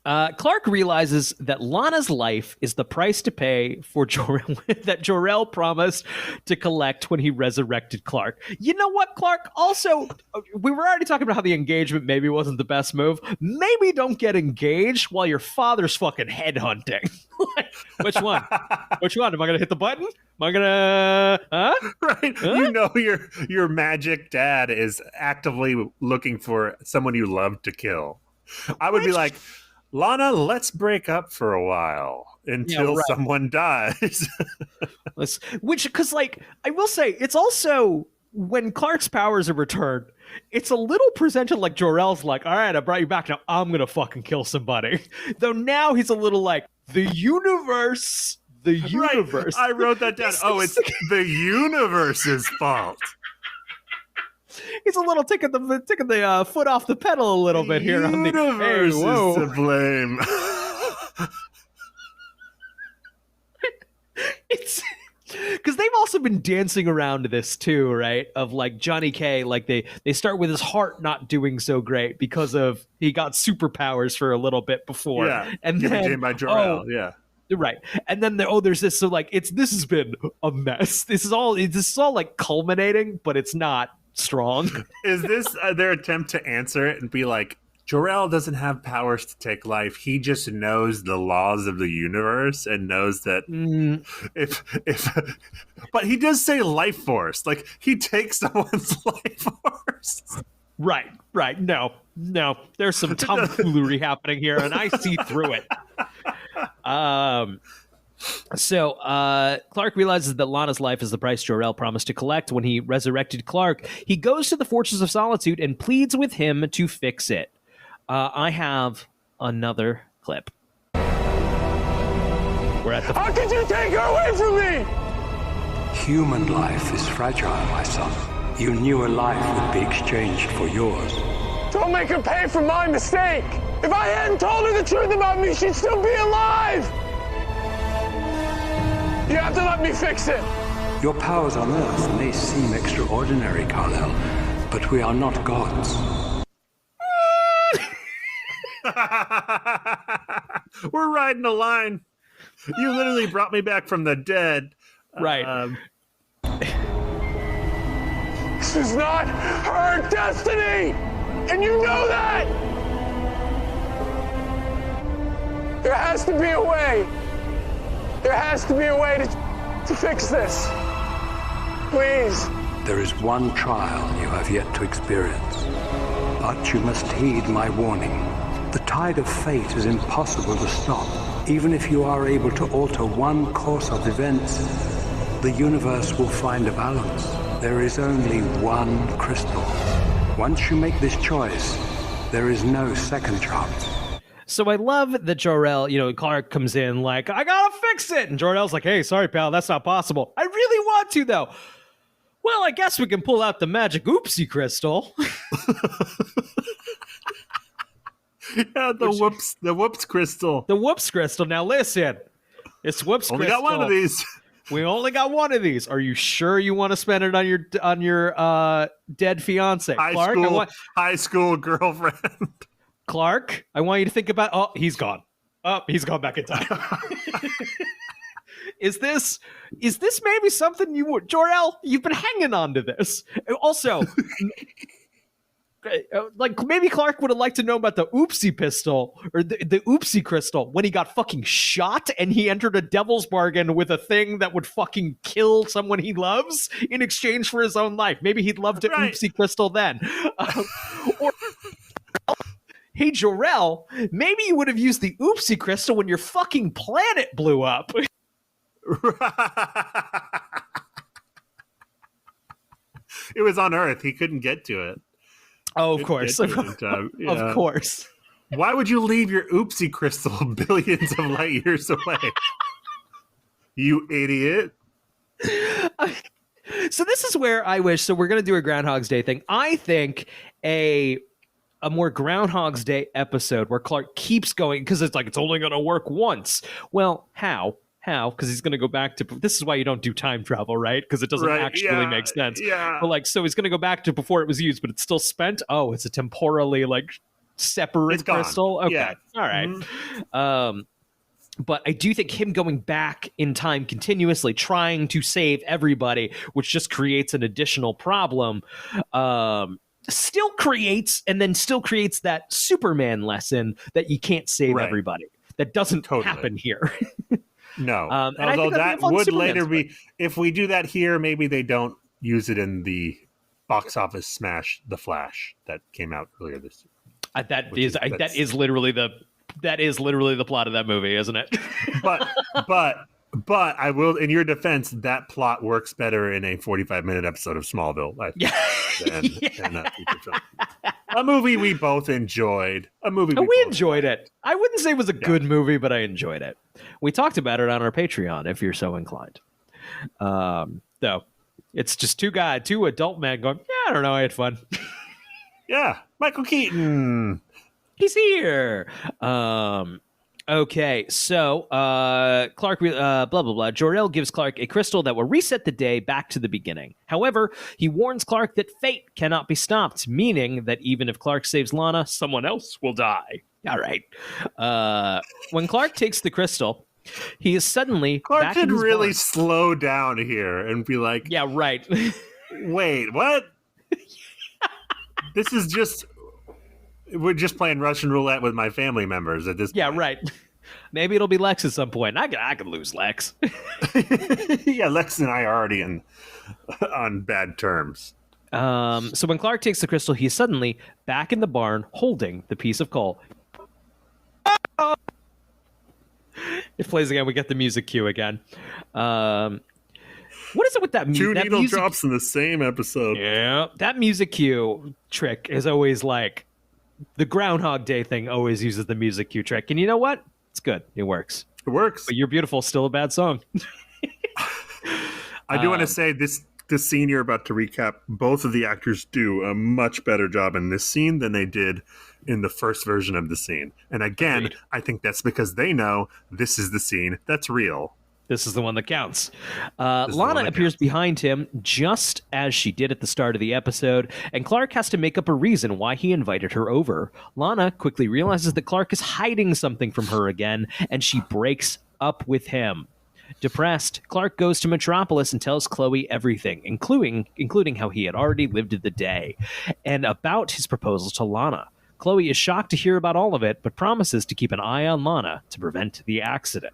Clark realizes that Lana's life is the price to pay for that Jor-El promised to collect when he resurrected Clark. You know what, Clark? Also, we were already talking about how the engagement maybe wasn't the best move. Maybe don't get engaged while your father's fucking headhunting. Which one? Which one? Am I going to hit the button? Am I going to... Right. Huh? You know your magic dad is actively looking for someone you love to kill. I would be like... Lana, let's break up for a while until someone dies. Because, like, I will say, it's also, when Clark's powers are returned, it's a little presented like Jor-El's like, all right, I brought you back, now I'm going to fucking kill somebody. Though now he's a little like, the universe. Right. I wrote that down. It's the universe's fault. He's a little taking the foot off the pedal a little bit here. On the universe is to blame. It's because they've also been dancing around this too, right? Of like Johnny K, like they start with his heart not doing so great because of he got superpowers for a little bit before, and then by Jor-El, right, and then there's this. So like this has been a mess. This is all like culminating, but it's not strong. Is this their attempt to answer it and be like, Jor-El doesn't have powers to take life. He just knows the laws of the universe and knows that but he does say life force. Like he takes someone's life force. Right. No. There's some tomfoolery happening here, and I see through it. So Clark realizes that Lana's life is the price Jor-El promised to collect when he resurrected Clark. He goes to the Fortress of Solitude and pleads with him to fix it. I have another clip. We're at the. How could you take her away from me? Human life is fragile, my son. You knew a life would be exchanged for yours. Don't make her pay for my mistake. If I hadn't told her the truth about me, she'd still be alive. You have to let me fix it. Your powers on Earth may seem extraordinary, Kal-El, but we are not gods. We're riding a line. You literally brought me back from the dead. Right. This is not her destiny, and you know that. There has to be a way. There has to be a way to fix this. Please. There is one trial you have yet to experience, but you must heed my warning. The tide of fate is impossible to stop. Even if you are able to alter one course of events, the universe will find a balance. There is only one crystal. Once you make this choice, there is no second chance. So I love that Jor-El, Clark comes in like, I gotta fix it. And Jor-El's like, hey, sorry, pal, that's not possible. I really want to, though. Well, I guess we can pull out the magic oopsie crystal. Yeah, the whoops crystal. The whoops crystal. Now listen, it's whoops only crystal. Got one of these. We only got one of these. Are you sure you want to spend it on your dead fiance, Clark? High school girlfriend. Clark, I want you to think about. Oh, he's gone. Oh, he's gone back in time. Is this maybe something you would, Jor-El? You've been hanging on to this. Also, like maybe Clark would have liked to know about the oopsie pistol or the oopsie crystal when he got fucking shot and he entered a devil's bargain with a thing that would fucking kill someone he loves in exchange for his own life. Maybe he'd love to oopsie crystal then. Or hey, Jor-El, maybe you would have used the oopsie crystal when your fucking planet blew up. It was on Earth. He couldn't get to it. Oh, of course. Of course. Why would you leave your oopsie crystal billions of light years away? You idiot. So this is where I wish, so we're going to do a Groundhog's Day thing. I think a more Groundhog's Day episode where Clark keeps going, because it's like, it's only going to work once. Well, how? Because he's going to go back to, this is why you don't do time travel, right? Because it doesn't actually make sense. Yeah. But like, so he's going to go back to before it was used, but it's still spent. Oh, it's a temporally like separate crystal. Okay. Yeah. All right. Mm-hmm. But I do think him going back in time continuously, trying to save everybody, which just creates an additional problem, still creates that Superman lesson that you can't save everybody. That doesn't happen here. No, although that would later be, if we do that here, maybe they don't use it in the box office smash, The Flash, that came out earlier this year. That is literally the plot of that movie, isn't it? But I will, in your defense, that plot works better in a 45-minute episode of Smallville, I think, than that feature film. A movie we both enjoyed. We enjoyed it. I wouldn't say it was a good movie, but I enjoyed it. We talked about it on our Patreon, if you're so inclined. Though, it's just two adult men going, yeah, I don't know, I had fun. Yeah, Michael Keaton. He's here. Okay, so Clark, blah, blah, blah. Jor-El gives Clark a crystal that will reset the day back to the beginning. However, he warns Clark that fate cannot be stopped, meaning that even if Clark saves Lana, someone else will die. All right. When Clark takes the crystal, he is suddenly Clark back could in his really barn. slow down here and be like, yeah, right. Wait, what? This is just... We're just playing Russian roulette with my family members at this point. Yeah, right. Maybe it'll be Lex at some point. I could lose Lex. Yeah, Lex and I are already on bad terms. So when Clark takes the crystal, he's suddenly back in the barn holding the piece of coal. It plays again. We get the music cue again. What is it with that music? Two needle drops in the same episode. Yeah. That music cue trick is always like The Groundhog Day thing always uses the music cue trick. And you know what? It's good. It works. It works. But You're Beautiful is still a bad song. I do want to say this scene you're about to recap, both of the actors do a much better job in this scene than they did in the first version of the scene. And again, Agreed. I think that's because they know this is the scene that's real. This is the one that counts. Lana appears behind him just as she did at the start of the episode, and Clark has to make up a reason why he invited her over. Lana quickly realizes that Clark is hiding something from her again, and she breaks up with him. Depressed, Clark goes to Metropolis and tells Chloe everything, including how he had already lived the day, and about his proposal to Lana. Chloe is shocked to hear about all of it, but promises to keep an eye on Lana to prevent the accident.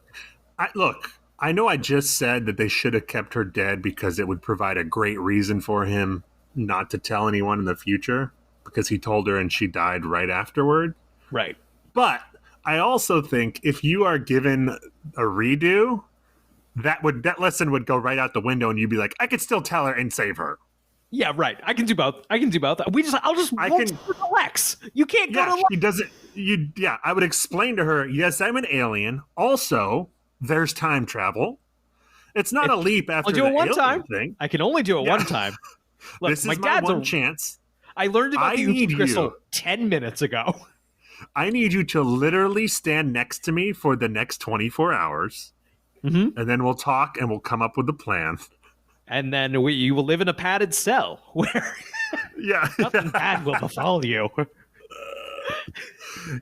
Look, I know I just said that they should have kept her dead because it would provide a great reason for him not to tell anyone in the future, because he told her and she died right afterward. Right. But I also think if you are given a redo, that lesson would go right out the window and you'd be like, I could still tell her and save her. Yeah, right. I can do both. I'll just Lex. You can't go to Lex. She doesn't. I would explain to her, yes, I'm an alien. Also, there's time travel. It's not a leap after I'll do it one time. Thing. I can only do it one time. Look, this is my one chance. I learned about the Uchi crystal 10 minutes ago. I need you to literally stand next to me for the next 24 hours. Mm-hmm. And then we'll talk and we'll come up with a plan. And then you will live in a padded cell where nothing bad will befall you.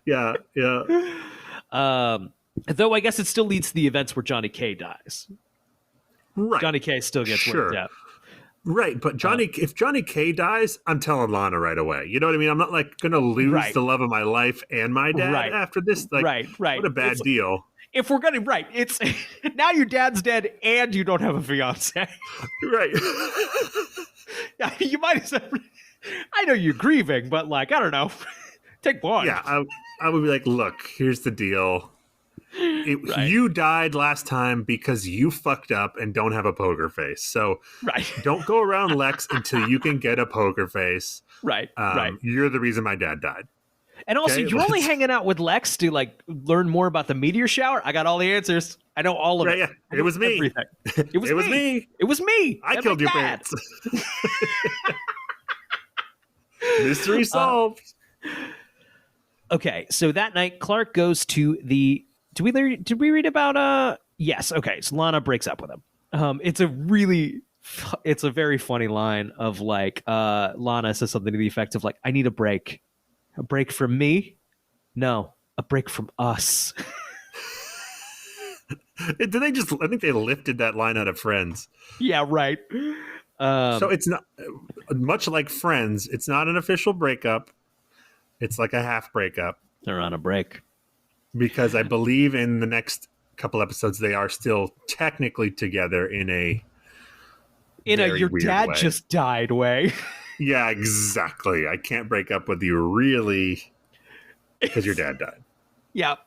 Yeah. Though I guess it still leads to the events where Johnny K dies. Right. Johnny K still gets worked out. Right, but if Johnny K dies, I'm telling Lana right away. You know what I mean? I'm not like going to lose the love of my life and my dad after this. Like, right. What a bad deal. If we're gonna it's now your dad's dead and you don't have a fiance. Right. Yeah, you might as well. I know you're grieving, but I don't know. Take one. Yeah, I would be like, look, here's the deal. You died last time because you fucked up and don't have a poker face. So don't go around Lex until you can get a poker face. Right. You're the reason my dad died. And also, you're only hanging out with Lex to learn more about the meteor shower. I got all the answers. I know all of it. Yeah, it was me. Everything. It was me. It was me. I killed your parents. Mystery solved. Okay, so that night, Clark goes to the. Did we read about? Yes. Okay, so Lana breaks up with him. It's a very funny line of Lana says something to the effect of I need a break. A break from me? No, a break from us. I think they lifted that line out of Friends. Yeah, right. So it's not much like Friends. It's not an official breakup. It's like a half breakup. They're on a break. Because I believe in the next couple episodes, they are still technically together in a your dad way. Just died way. Yeah, exactly. I can't break up with you really because your dad died. Yep.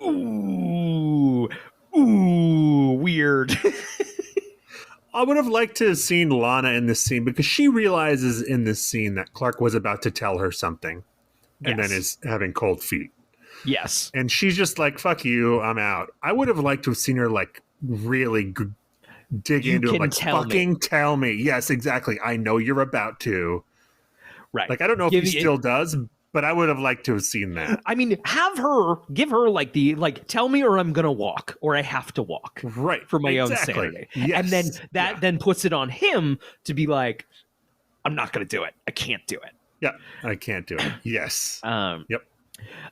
Ooh, weird. I would have liked to have seen Lana in this scene because she realizes in this scene that Clark was about to tell her something and then is having cold feet. Yes. And she's just like, fuck you, I'm out. I would have liked to have seen her really dig into it, tell me. Yes, exactly. I know you're about to. Right. I don't know if he still does, but I would have liked to have seen that. I mean, give her tell me or I'm gonna walk or I have to walk. Right. For my own sanity. Yes. And then that then puts it on him to be like, I'm not gonna do it. I can't do it. Yeah, I can't do it. Yes. Yep.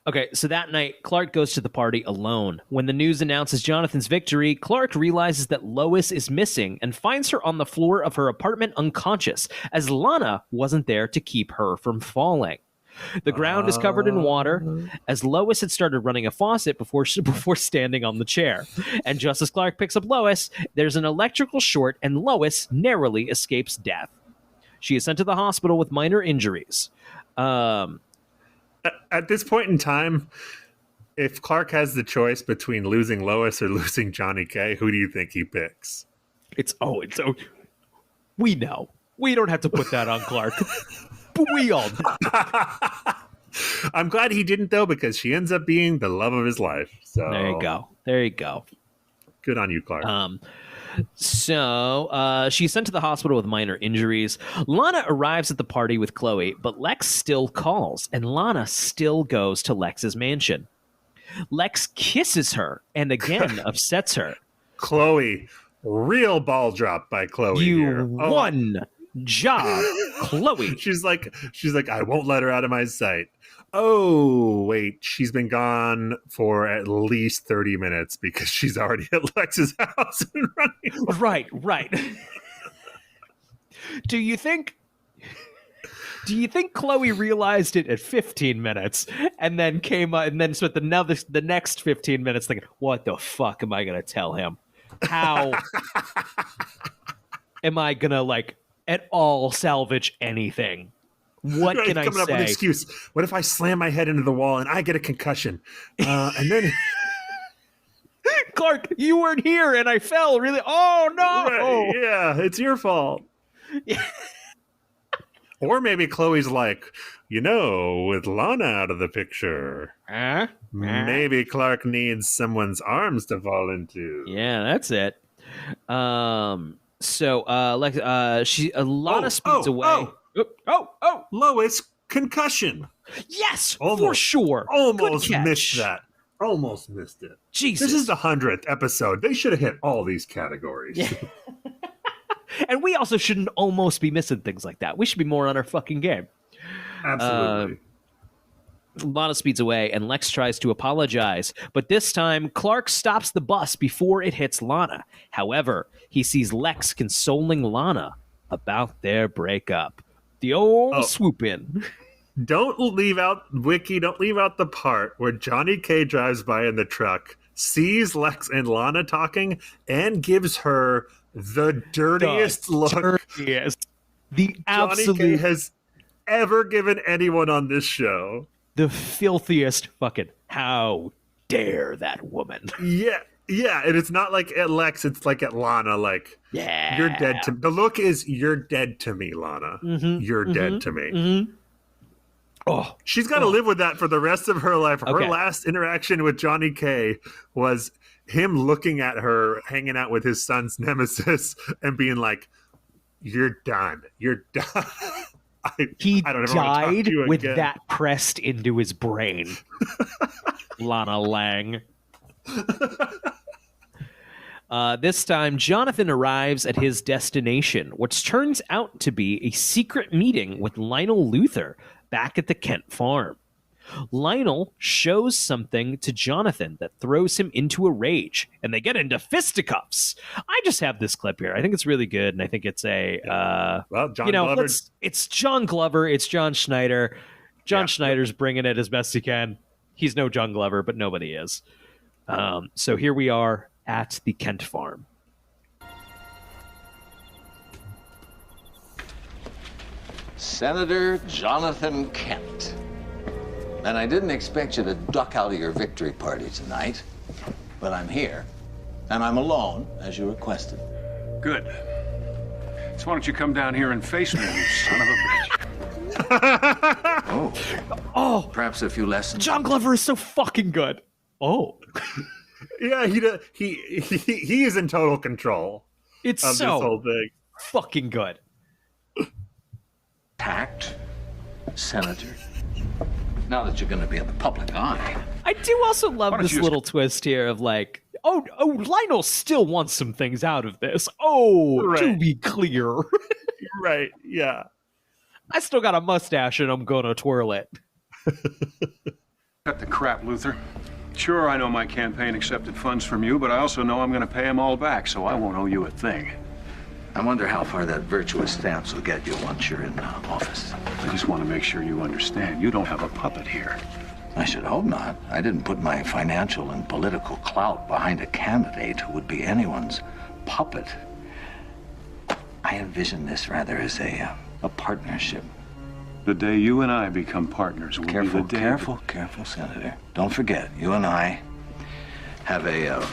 Okay, so that night, Clark goes to the party alone. When the news announces Jonathan's victory, Clark realizes that Lois is missing and finds her on the floor of her apartment unconscious, as Lana wasn't there to keep her from falling. The ground is covered in water, as Lois had started running a faucet before standing on the chair. And just as Clark picks up Lois, there's an electrical short and Lois narrowly escapes death. She is sent to the hospital with minor injuries. At this point in time, if Clark has the choice between losing Lois or losing Johnny K, who do you think he picks? We know. We don't have to put that on Clark. But we all know. I'm glad he didn't, though, because she ends up being the love of his life. So There you go. Good on you, Clark. So she's sent to the hospital with minor injuries. Lana arrives at the party with Chloe, but Lex still calls, and Lana still goes to Lex's mansion. Lex kisses her and again upsets her. Chloe, real ball drop by Chloe. You won. Job, Chloe. She's like, I won't let her out of my sight. Oh, wait, she's been gone for at least 30 minutes because she's already at Lex's house and running. Right. Do you think Chloe realized it at 15 minutes and then came up and then spent the next 15 minutes thinking, what the fuck am I going to tell him? How am I going to at all salvage anything? What can I say? Coming up with an excuse. What if I slam my head into the wall and I get a concussion? And then Clark, you weren't here and I fell really. Oh no! Right, yeah, it's your fault. Yeah. Or maybe Chloe's like, with Lana out of the picture, maybe Clark needs someone's arms to fall into. Yeah, that's it. So Lana speeds away. Lois, concussion. Yes, for sure. Almost missed that. Almost missed it. Jesus. This is the 100th episode. They should have hit all these categories. Yeah. And we also shouldn't almost be missing things like that. We should be more on our fucking game. Absolutely. Lana speeds away, and Lex tries to apologize. But this time, Clark stops the bus before it hits Lana. However, he sees Lex consoling Lana about their breakup. The old swoop in. Don't leave out the part where Johnny K drives by in the truck, sees Lex and Lana talking, and gives her the dirtiest look the absolute Johnny K has ever given anyone on this show. The filthiest fucking, how dare that woman. Yeah, and it's not like at Lex, it's like at Lana, you're dead to me. The look is, you're dead to me, Lana. Mm-hmm, you're dead to me. Mm-hmm. Oh, she's got to live with that for the rest of her life. Her last interaction with Johnny K was him looking at her, hanging out with his son's nemesis, and being like, "You're done. You're done." He died with that pressed into his brain. Lana Lang. This time, Jonathan arrives at his destination, which turns out to be a secret meeting with Lionel Luthor back at the Kent farm. Lionel shows something to Jonathan that throws him into a rage, and they get into fisticuffs. I just have this clip here. I think it's really good, and I think it's John Glover. It's John Glover. It's John Schneider. John Schneider's bringing it as best he can. He's no John Glover, but nobody is. So here we are at the Kent farm. Senator Jonathan Kent. And I didn't expect you to duck out of your victory party tonight, but I'm here, and I'm alone, as you requested. Good. So why don't you come down here and face me, you son of a bitch? Oh, perhaps a few lessons. John Glover is so fucking good. Oh. Yeah, he is in total control. It's of so this whole thing. Fucking good. Tact, Senator. Now that you're going to be in the public eye. I do also love this little twist here of Lionel still wants some things out of this. To be clear. Right, yeah. I still got a mustache and I'm going to twirl it. Cut the crap, Luthor. Sure, I know my campaign accepted funds from you, but I also know I'm going to pay them all back, so I won't owe you a thing. I wonder how far that virtuous stance will get you once you're in office. I just want to make sure you understand. You don't have a puppet here. I should hope not. I didn't put my financial and political clout behind a candidate who would be anyone's puppet. I envision this rather as a partnership. The day you and I become partners will be the day... Careful, Senator. Don't forget, you and I have a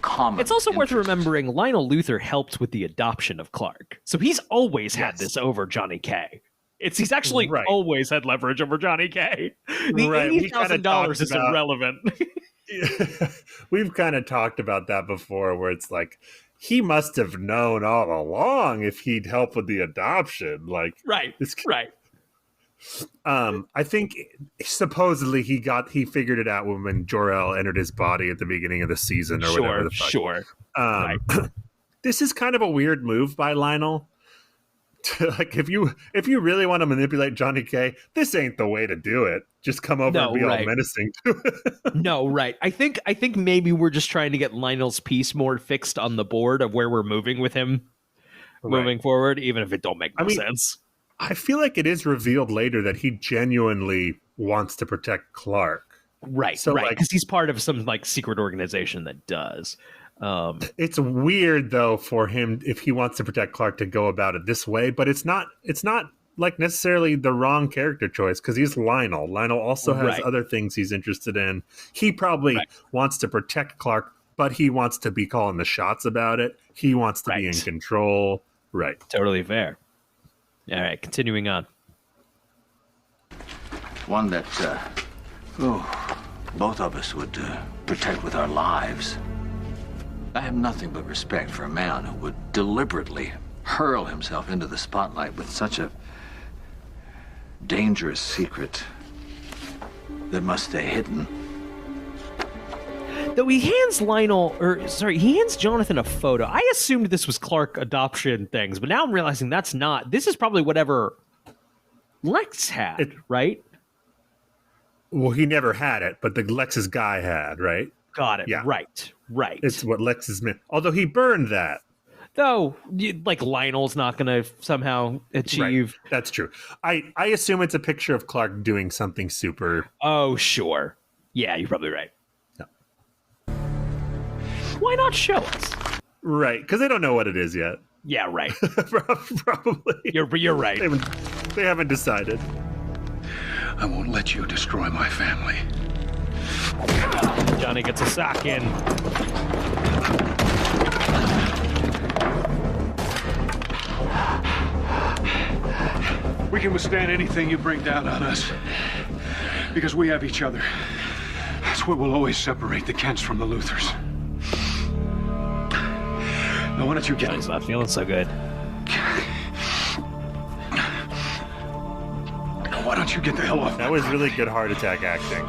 common It's also worth interest. remembering Lionel Luthor helped with the adoption of Clark. So he's always had this over Johnny K. He's actually always had leverage over Johnny K. The $80,000 is irrelevant. We've kind of talked about that before, where it's like he must have known all along if he'd help with the adoption. Like, right. I think supposedly he figured it out when Jor-El entered his body at the beginning of the season, or whatever the fuck. Sure. This is kind of a weird move by Lionel. Like, if you really want to manipulate Johnny K, this ain't the way to do it. Just come over and be all menacing to it. No, right. I think maybe we're just trying to get Lionel's piece more fixed on the board of where we're moving with him moving forward, even if it don't make sense. I feel like it is revealed later that he genuinely wants to protect Clark. Right, so, right. Because he's part of some like secret organization that does. It's weird though for him, if he wants to protect Clark, to go about it this way, but it's not like necessarily the wrong character choice, because he's Lionel. Lionel also has other things he's interested in. He probably wants to protect Clark, but he wants to be calling the shots about it. He wants to be in control. Right. Totally fair. All right, continuing on. One that both of us would protect with our lives. I have nothing but respect for a man who would deliberately hurl himself into the spotlight with such a dangerous secret that must stay hidden. Though he hands Jonathan a photo. I assumed this was Clark adoption things, but now I'm realizing that's not. This is probably whatever Lex had, right? Well, he never had it, but the Lex's guy had, right? Got it. Yeah. Right. It's what Lex's meant. Although he burned that. Though, like, Lionel's not going to somehow achieve. Right. That's true. I assume it's a picture of Clark doing something super. Oh, sure. Yeah, you're probably right. Why not show us? Right, because they don't know what it is yet. Yeah, right. Probably. You're right. They haven't decided. I won't let you destroy my family. Johnny gets a sock in. We can withstand anything you bring down on us, because we have each other. That's what will always separate the Kents from the Luthers. Now, why don't you get... Johnny's not feeling so good. Why don't you get the hell off? That was really good heart attack acting.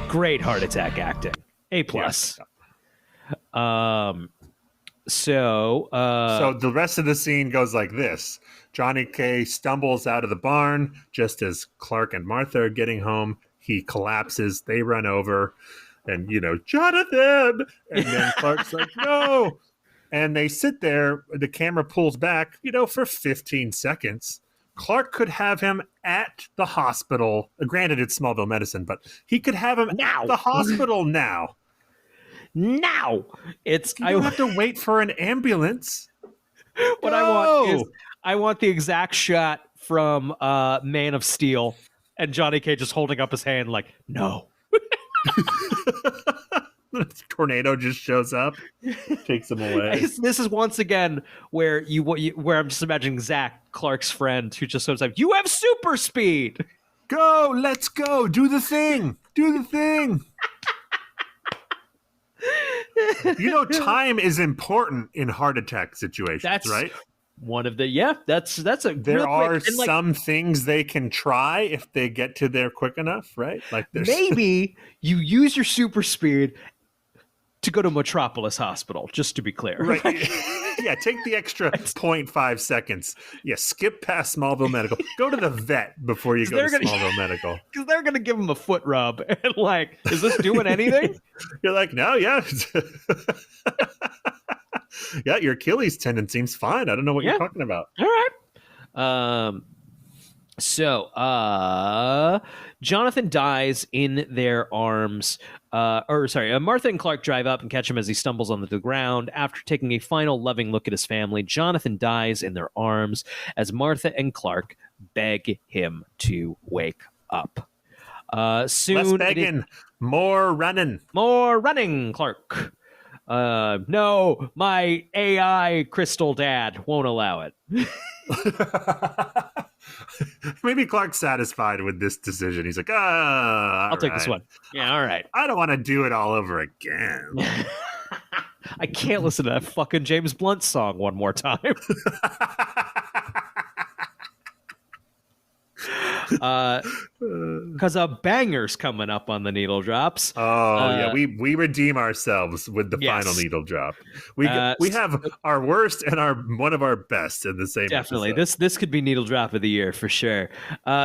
Great heart attack acting. A+. Yeah. So the rest of the scene goes like this. Johnny K stumbles out of the barn just as Clark and Martha are getting home. He collapses. They run over and, Jonathan! And then Clark's like, no! And they sit there. The camera pulls back, for 15 seconds. Clark could have him at the hospital. Granted, it's Smallville medicine, but he could have him at the hospital now. Now! You don't have to wait for an ambulance. What I want the exact shot from Man of Steel and Johnny Cage just holding up his hand like, no. Tornado just shows up, takes him away. This is once again where where I'm just imagining Zach, Clark's friend, who just shows up. You have super speed. Go, let's go. Do the thing. Time is important in heart attack situations, right? One of the that's a there are some things they can try if they get to there quick enough, right? Like maybe you use your super speed to go to Metropolis Hospital, just to be clear. Right. Yeah, take the extra 0.5 seconds. Yeah, skip past Smallville Medical. Go to the vet before you go to Smallville Medical. Because they're going to give him a foot rub. And like, is this doing anything? You're like, no, yeah. Yeah, your Achilles tendon seems fine. I don't know what you're talking about. All right. So Jonathan dies in their arms. Martha and Clark drive up and catch him as he stumbles onto the ground. After taking a final loving look at his family, Jonathan dies in their arms as Martha and Clark beg him to wake up. Soon, less begging, more running. More running, Clark. No, my AI crystal dad won't allow it. maybe Clark's satisfied with this decision. He's like, I'll take this one. Yeah, all right. I don't want to do it all over again. I can't listen to that fucking James Blunt song one more time. Because a banger's coming up on the needle drops. Yeah, we redeem ourselves with the final needle drop. We have our worst and one of our best in the same. Definitely, episode. this could be needle drop of the year for sure.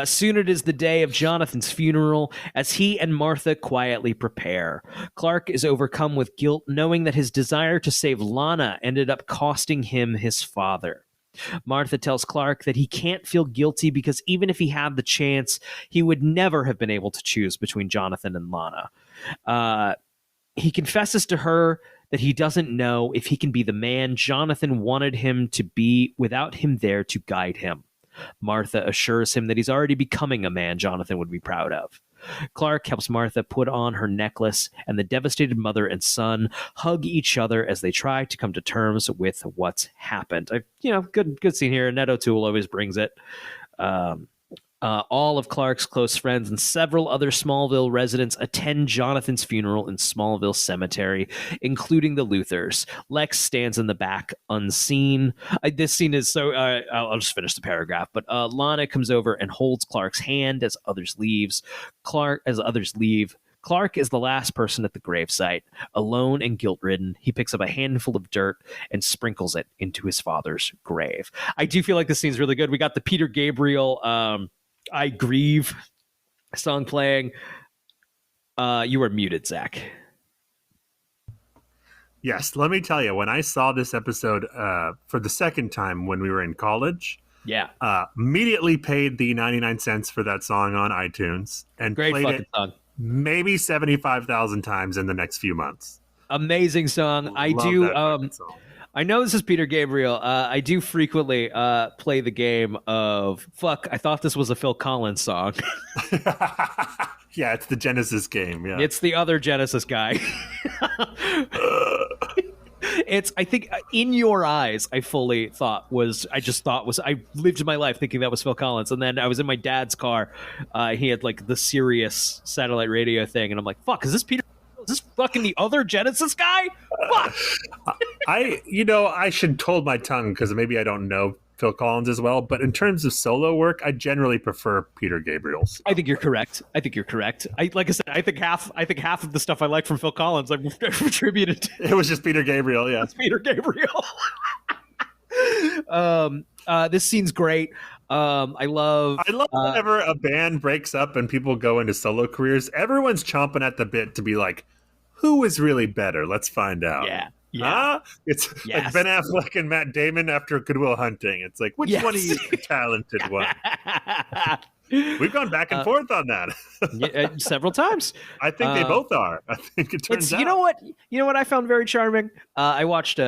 Soon it is the day of Jonathan's funeral as he and Martha quietly prepare. Clark is overcome with guilt, knowing that his desire to save Lana ended up costing him his father. Martha tells Clark that he can't feel guilty because even if he had the chance, he would never have been able to choose between Jonathan and Lana. He confesses to her that he doesn't know if he can be the man Jonathan wanted him to be without him there to guide him. Martha assures him that he's already becoming a man Jonathan would be proud of. Clark helps Martha put on her necklace, and the devastated mother and son hug each other as they try to come to terms with what's happened. Good scene here. Ned O'Toole always brings it. All of Clark's close friends and several other Smallville residents attend Jonathan's funeral in Smallville Cemetery, including the Luthers. Lex stands in the back, unseen. This scene is so... I'll just finish the paragraph. But Lana comes over and holds Clark's hand as others leave. Clark is the last person at the gravesite. Alone and guilt-ridden, he picks up a handful of dirt and sprinkles it into his father's grave. I do feel like this scene's really good. We got the Peter Gabriel... I Grieve song playing. You are muted, Zach. Yes, let me tell you, when I saw this episode for the second time when we were in college, immediately paid the 99 cents for that song on iTunes and Great played fucking it song. Maybe 75,000 times in the next few months. Amazing song. I know this is Peter Gabriel. I do frequently play the game of, fuck, I thought this was a Phil Collins song. Yeah, it's the Genesis game. Yeah, it's the other Genesis guy. I think In Your Eyes, I lived my life thinking that was Phil Collins. And then I was in my dad's car. He had like the Sirius satellite radio thing. And I'm like, fuck, is this Peter? Is this fucking the other Genesis guy? Fuck. I should hold my tongue because maybe I don't know Phil Collins as well. But in terms of solo work, I generally prefer Peter Gabriel's. I think you're correct. Like I said, I think half of the stuff I like from Phil Collins I've attributed to. It was just Peter Gabriel. Yeah, it's Peter Gabriel. This scene's great. I love whenever a band breaks up and people go into solo careers, everyone's chomping at the bit to be like, who is really better? Let's find out. It's like Ben Affleck and Matt Damon after Good Will Hunting. It's like, which one of you is the talented one? We've gone back and forth on that. Several times. I think they both are. I think it turns out. You know what I found very charming? I watched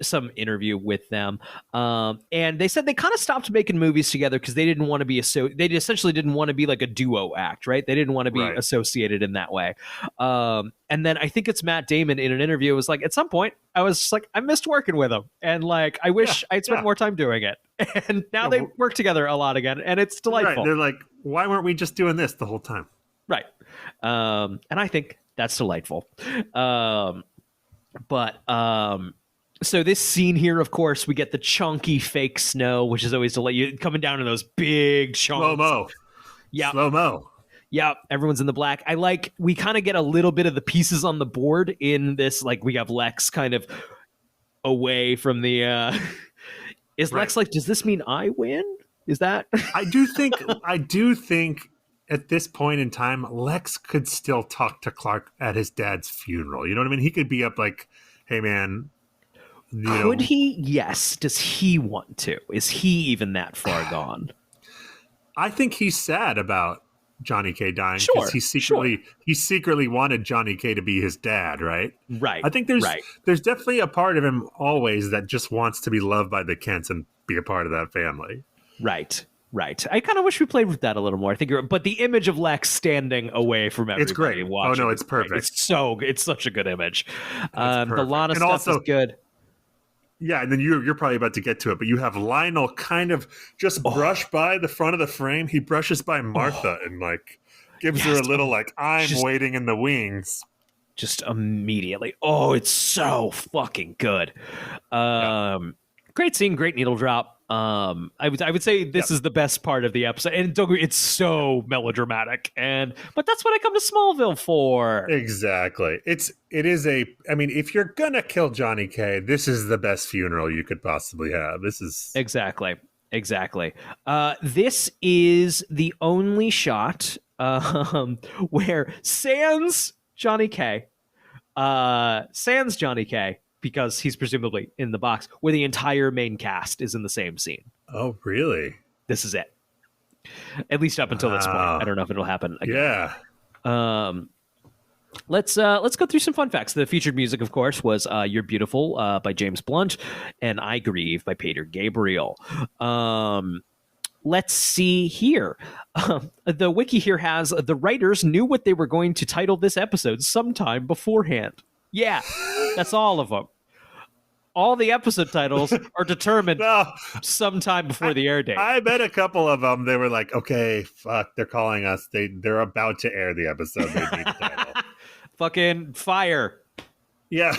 some interview with them, and they said they kind of stopped making movies together because they didn't want to be they essentially didn't want to be like a duo act, right? They didn't want to be associated in that way. And then I think it's Matt Damon in an interview was like, at some point I was just like, I missed working with him, and like I wish I'd spent more time doing it. And now they work together a lot again, and it's delightful. Right. They're like, why weren't we just doing this the whole time? Right. And I think that's delightful. So this scene here, of course, we get the chunky fake snow, which is always coming down in those big chunks. Slow-mo. Yeah. Slow-mo. Yeah, everyone's in the black. We kind of get a little bit of the pieces on the board in this. Like, we have Lex kind of away from the... Is Lex like, does this mean I win? Is that... I do think at this point in time, Lex could still talk to Clark at his dad's funeral. You know what I mean? He could be up like, hey, man... Could he? Yes. Does he want to? Is he even that far gone? I think he's sad about Johnny K dying because he secretly wanted Johnny K to be his dad, right? Right. I think there's definitely a part of him always that just wants to be loved by the Kents and be a part of that family. Right. I kind of wish we played with that a little more. I think but the image of Lex standing away from everybody. It's great. Watching, it's perfect. It's such a good image. The Lana stuff is good. Yeah, and then you're probably about to get to it, but you have Lionel kind of just brush by the front of the frame. He brushes by Martha and like gives her a little like, I'm waiting in the wings. Just immediately. Oh, it's so fucking good. Great scene, great needle drop. I would say this is the best part of the episode, and it's so melodramatic. But that's what I come to Smallville for. Exactly. I mean, if you're gonna kill Johnny K, this is the best funeral you could possibly have. This is exactly. This is the only shot where sans Johnny K, because he's presumably in the box, where the entire main cast is in the same scene. Oh, really? This is it. At least up until this point. I don't know if it'll happen again. Yeah. Let's go through some fun facts. The featured music, of course, was "You're Beautiful" by James Blunt and "I Grieve" by Peter Gabriel. Let's see here. The wiki here has the writers knew what they were going to title this episode sometime beforehand. Yeah, that's all of them. All the episode titles are determined sometime before the air date. I bet a couple of them, they were like, okay, fuck, they're calling us. They're about to air the episode. They need a title. Fucking fire. Yeah.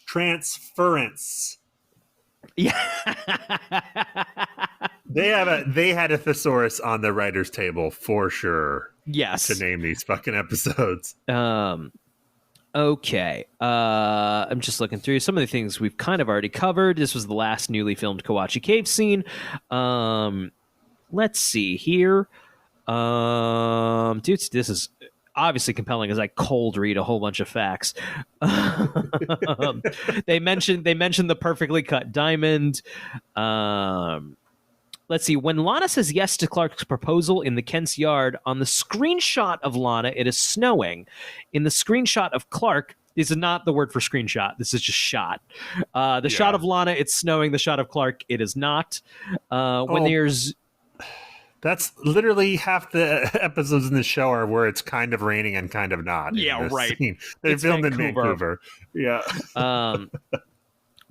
Transference. Yeah. They had a thesaurus on the writer's table for sure. Yes. To name these fucking episodes. Okay. I'm just looking through some of the things we've kind of already covered. This was the last newly filmed Kawachi Cave scene. Let's see here. Dude, this is obviously compelling as I cold read a whole bunch of facts. They mentioned the perfectly cut diamond. Let's see. When Lana says yes to Clark's proposal in the Kent's yard, on the screenshot of Lana, it is snowing. In the screenshot of Clark, this is not the word for screenshot. This is just shot. The shot of Lana, it's snowing. The shot of Clark, it is not. That's literally half the episodes in the show are where it's kind of raining and kind of not. Yeah, right. Scene. They filmed in Vancouver. Yeah.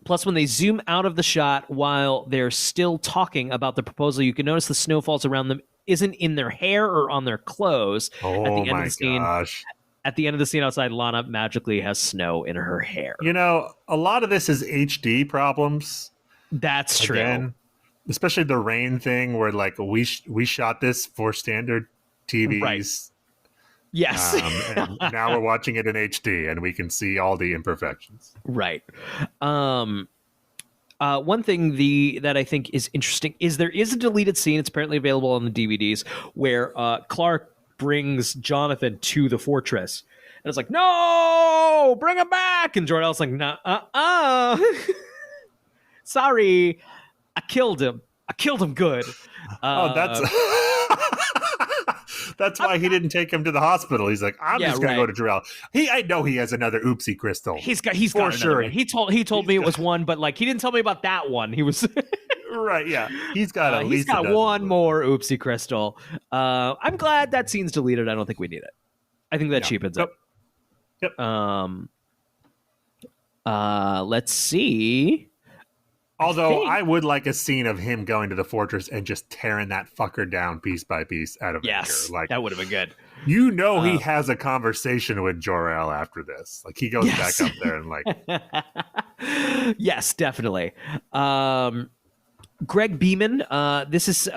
Plus, when they zoom out of the shot while they're still talking about the proposal, you can notice the snowfalls around them isn't in their hair or on their clothes. Oh, at the end my of the scene, gosh. At the end of the scene outside, Lana magically has snow in her hair. You know, a lot of this is HD problems. That's true. Again, especially the rain thing where, like, we shot this for standard TVs. Right. Yes. And now we're watching it in HD and we can see all the imperfections. Right. One thing that I think is interesting is there is a deleted scene. It's apparently available on the DVDs where Clark brings Jonathan to the fortress. And it's like, no, bring him back. And Jor-El's like, nah, sorry, I killed him. I killed him good. That's why he didn't take him to the hospital. He's like, I'm just going to go to Jor-El. I know he has another oopsie crystal. He's got sure. One. He told me it was one, but like he didn't tell me about that one. He was right. Yeah, he's got at least one more oopsie crystal. I'm glad that scene's deleted. I don't think we need it. I think that cheapens it. Yep. Let's see. Although I would like a scene of him going to the fortress and just tearing that fucker down piece by piece out of anger. Like, that would have been good. You know, he has a conversation with Jor-El after this. Like, he goes back up there and like, yes, definitely. Greg Beeman. This is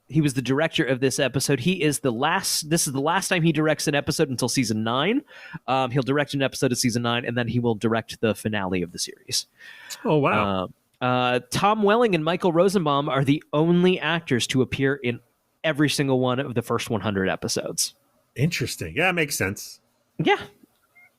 he was the director of this episode. This is the last time he directs an episode until season 9. He'll direct an episode of season 9, and then he will direct the finale of the series. Oh, wow. Tom Welling and Michael Rosenbaum are the only actors to appear in every single one of the first 100 episodes. Interesting. Yeah, it makes sense. Yeah.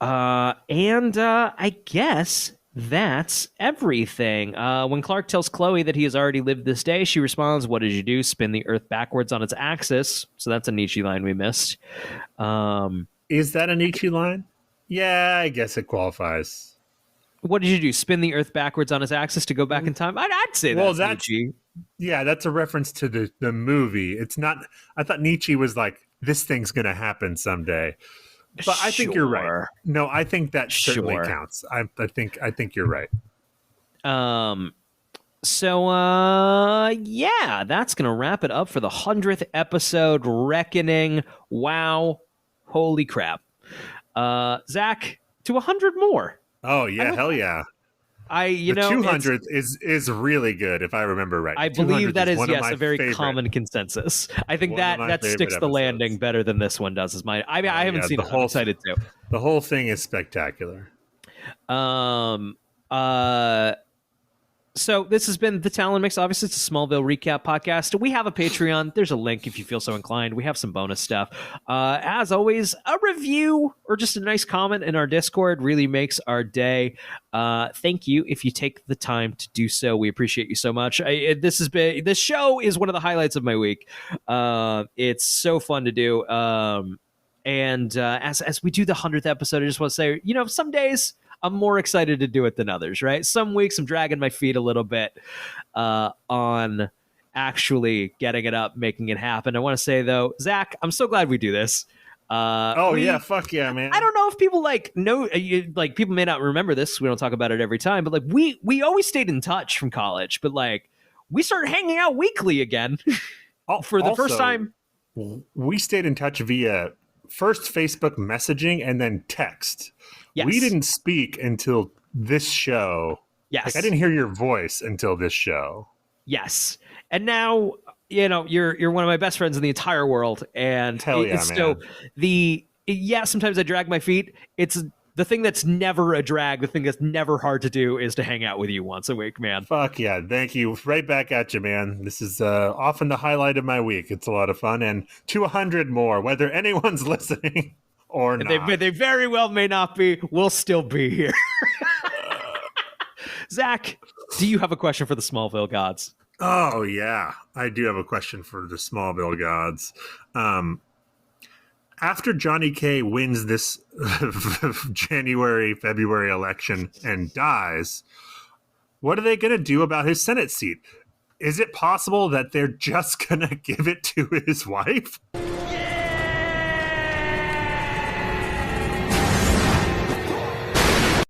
And I guess that's everything. When Clark tells Chloe that he has already lived this day, she responds, "What did you do? Spin the Earth backwards on its axis." So that's a Nietzsche line we missed. Is that a Nietzsche line? Yeah, I guess it qualifies. What did you do? Spin the Earth backwards on its axis to go back in time? I'd say that's Nietzsche. Yeah, that's a reference to the movie. It's not. I thought Nietzsche was like, this thing's going to happen someday. But I think you're right. No, I think that certainly counts. I think you're right. So yeah, that's gonna wrap it up for the 100th episode, Reckoning. Wow, holy crap. Zach, to 100 more. Oh yeah, hell yeah. The 200th is really good, if I remember right. I believe that is a very common consensus. I think that sticks the landing better than this one does. I haven't seen it. I'm excited too. The whole thing is spectacular. So this has been the Talon Mix. Obviously, it's a Smallville recap podcast. We have a Patreon. There's a link if you feel so inclined. We have some bonus stuff. As always, a review or just a nice comment in our Discord really makes our day. Thank you if you take the time to do so. We appreciate you so much. This show is one of the highlights of my week. It's so fun to do. And as we do the 100th episode, I just want to say, some days I'm more excited to do it than others, right? Some weeks I'm dragging my feet a little bit on actually getting it up, making it happen. I want to say, though, Zach, I'm so glad we do this. Yeah, fuck yeah, man. I don't know if people know, people may not remember this. We don't talk about it every time, but we always stayed in touch from college, but we started hanging out weekly again for the first time. We stayed in touch via first Facebook messaging and then text. Yes. We didn't speak until this show. Yes. I didn't hear your voice until this show. Yes. And now, you're one of my best friends in the entire world. And hell yeah, man. So sometimes I drag my feet. It's the thing that's never a drag. The thing that's never hard to do is to hang out with you once a week, man. Fuck yeah. Thank you. Right back at you, man. This is often the highlight of my week. It's a lot of fun. And to 100 more, whether anyone's listening or not. They very well may not be. We'll still be here. Zach, do you have a question for the Smallville gods? Oh, yeah. I do have a question for the Smallville gods. After Johnny K wins this February election and dies, what are they going to do about his Senate seat? Is it possible that they're just going to give it to his wife?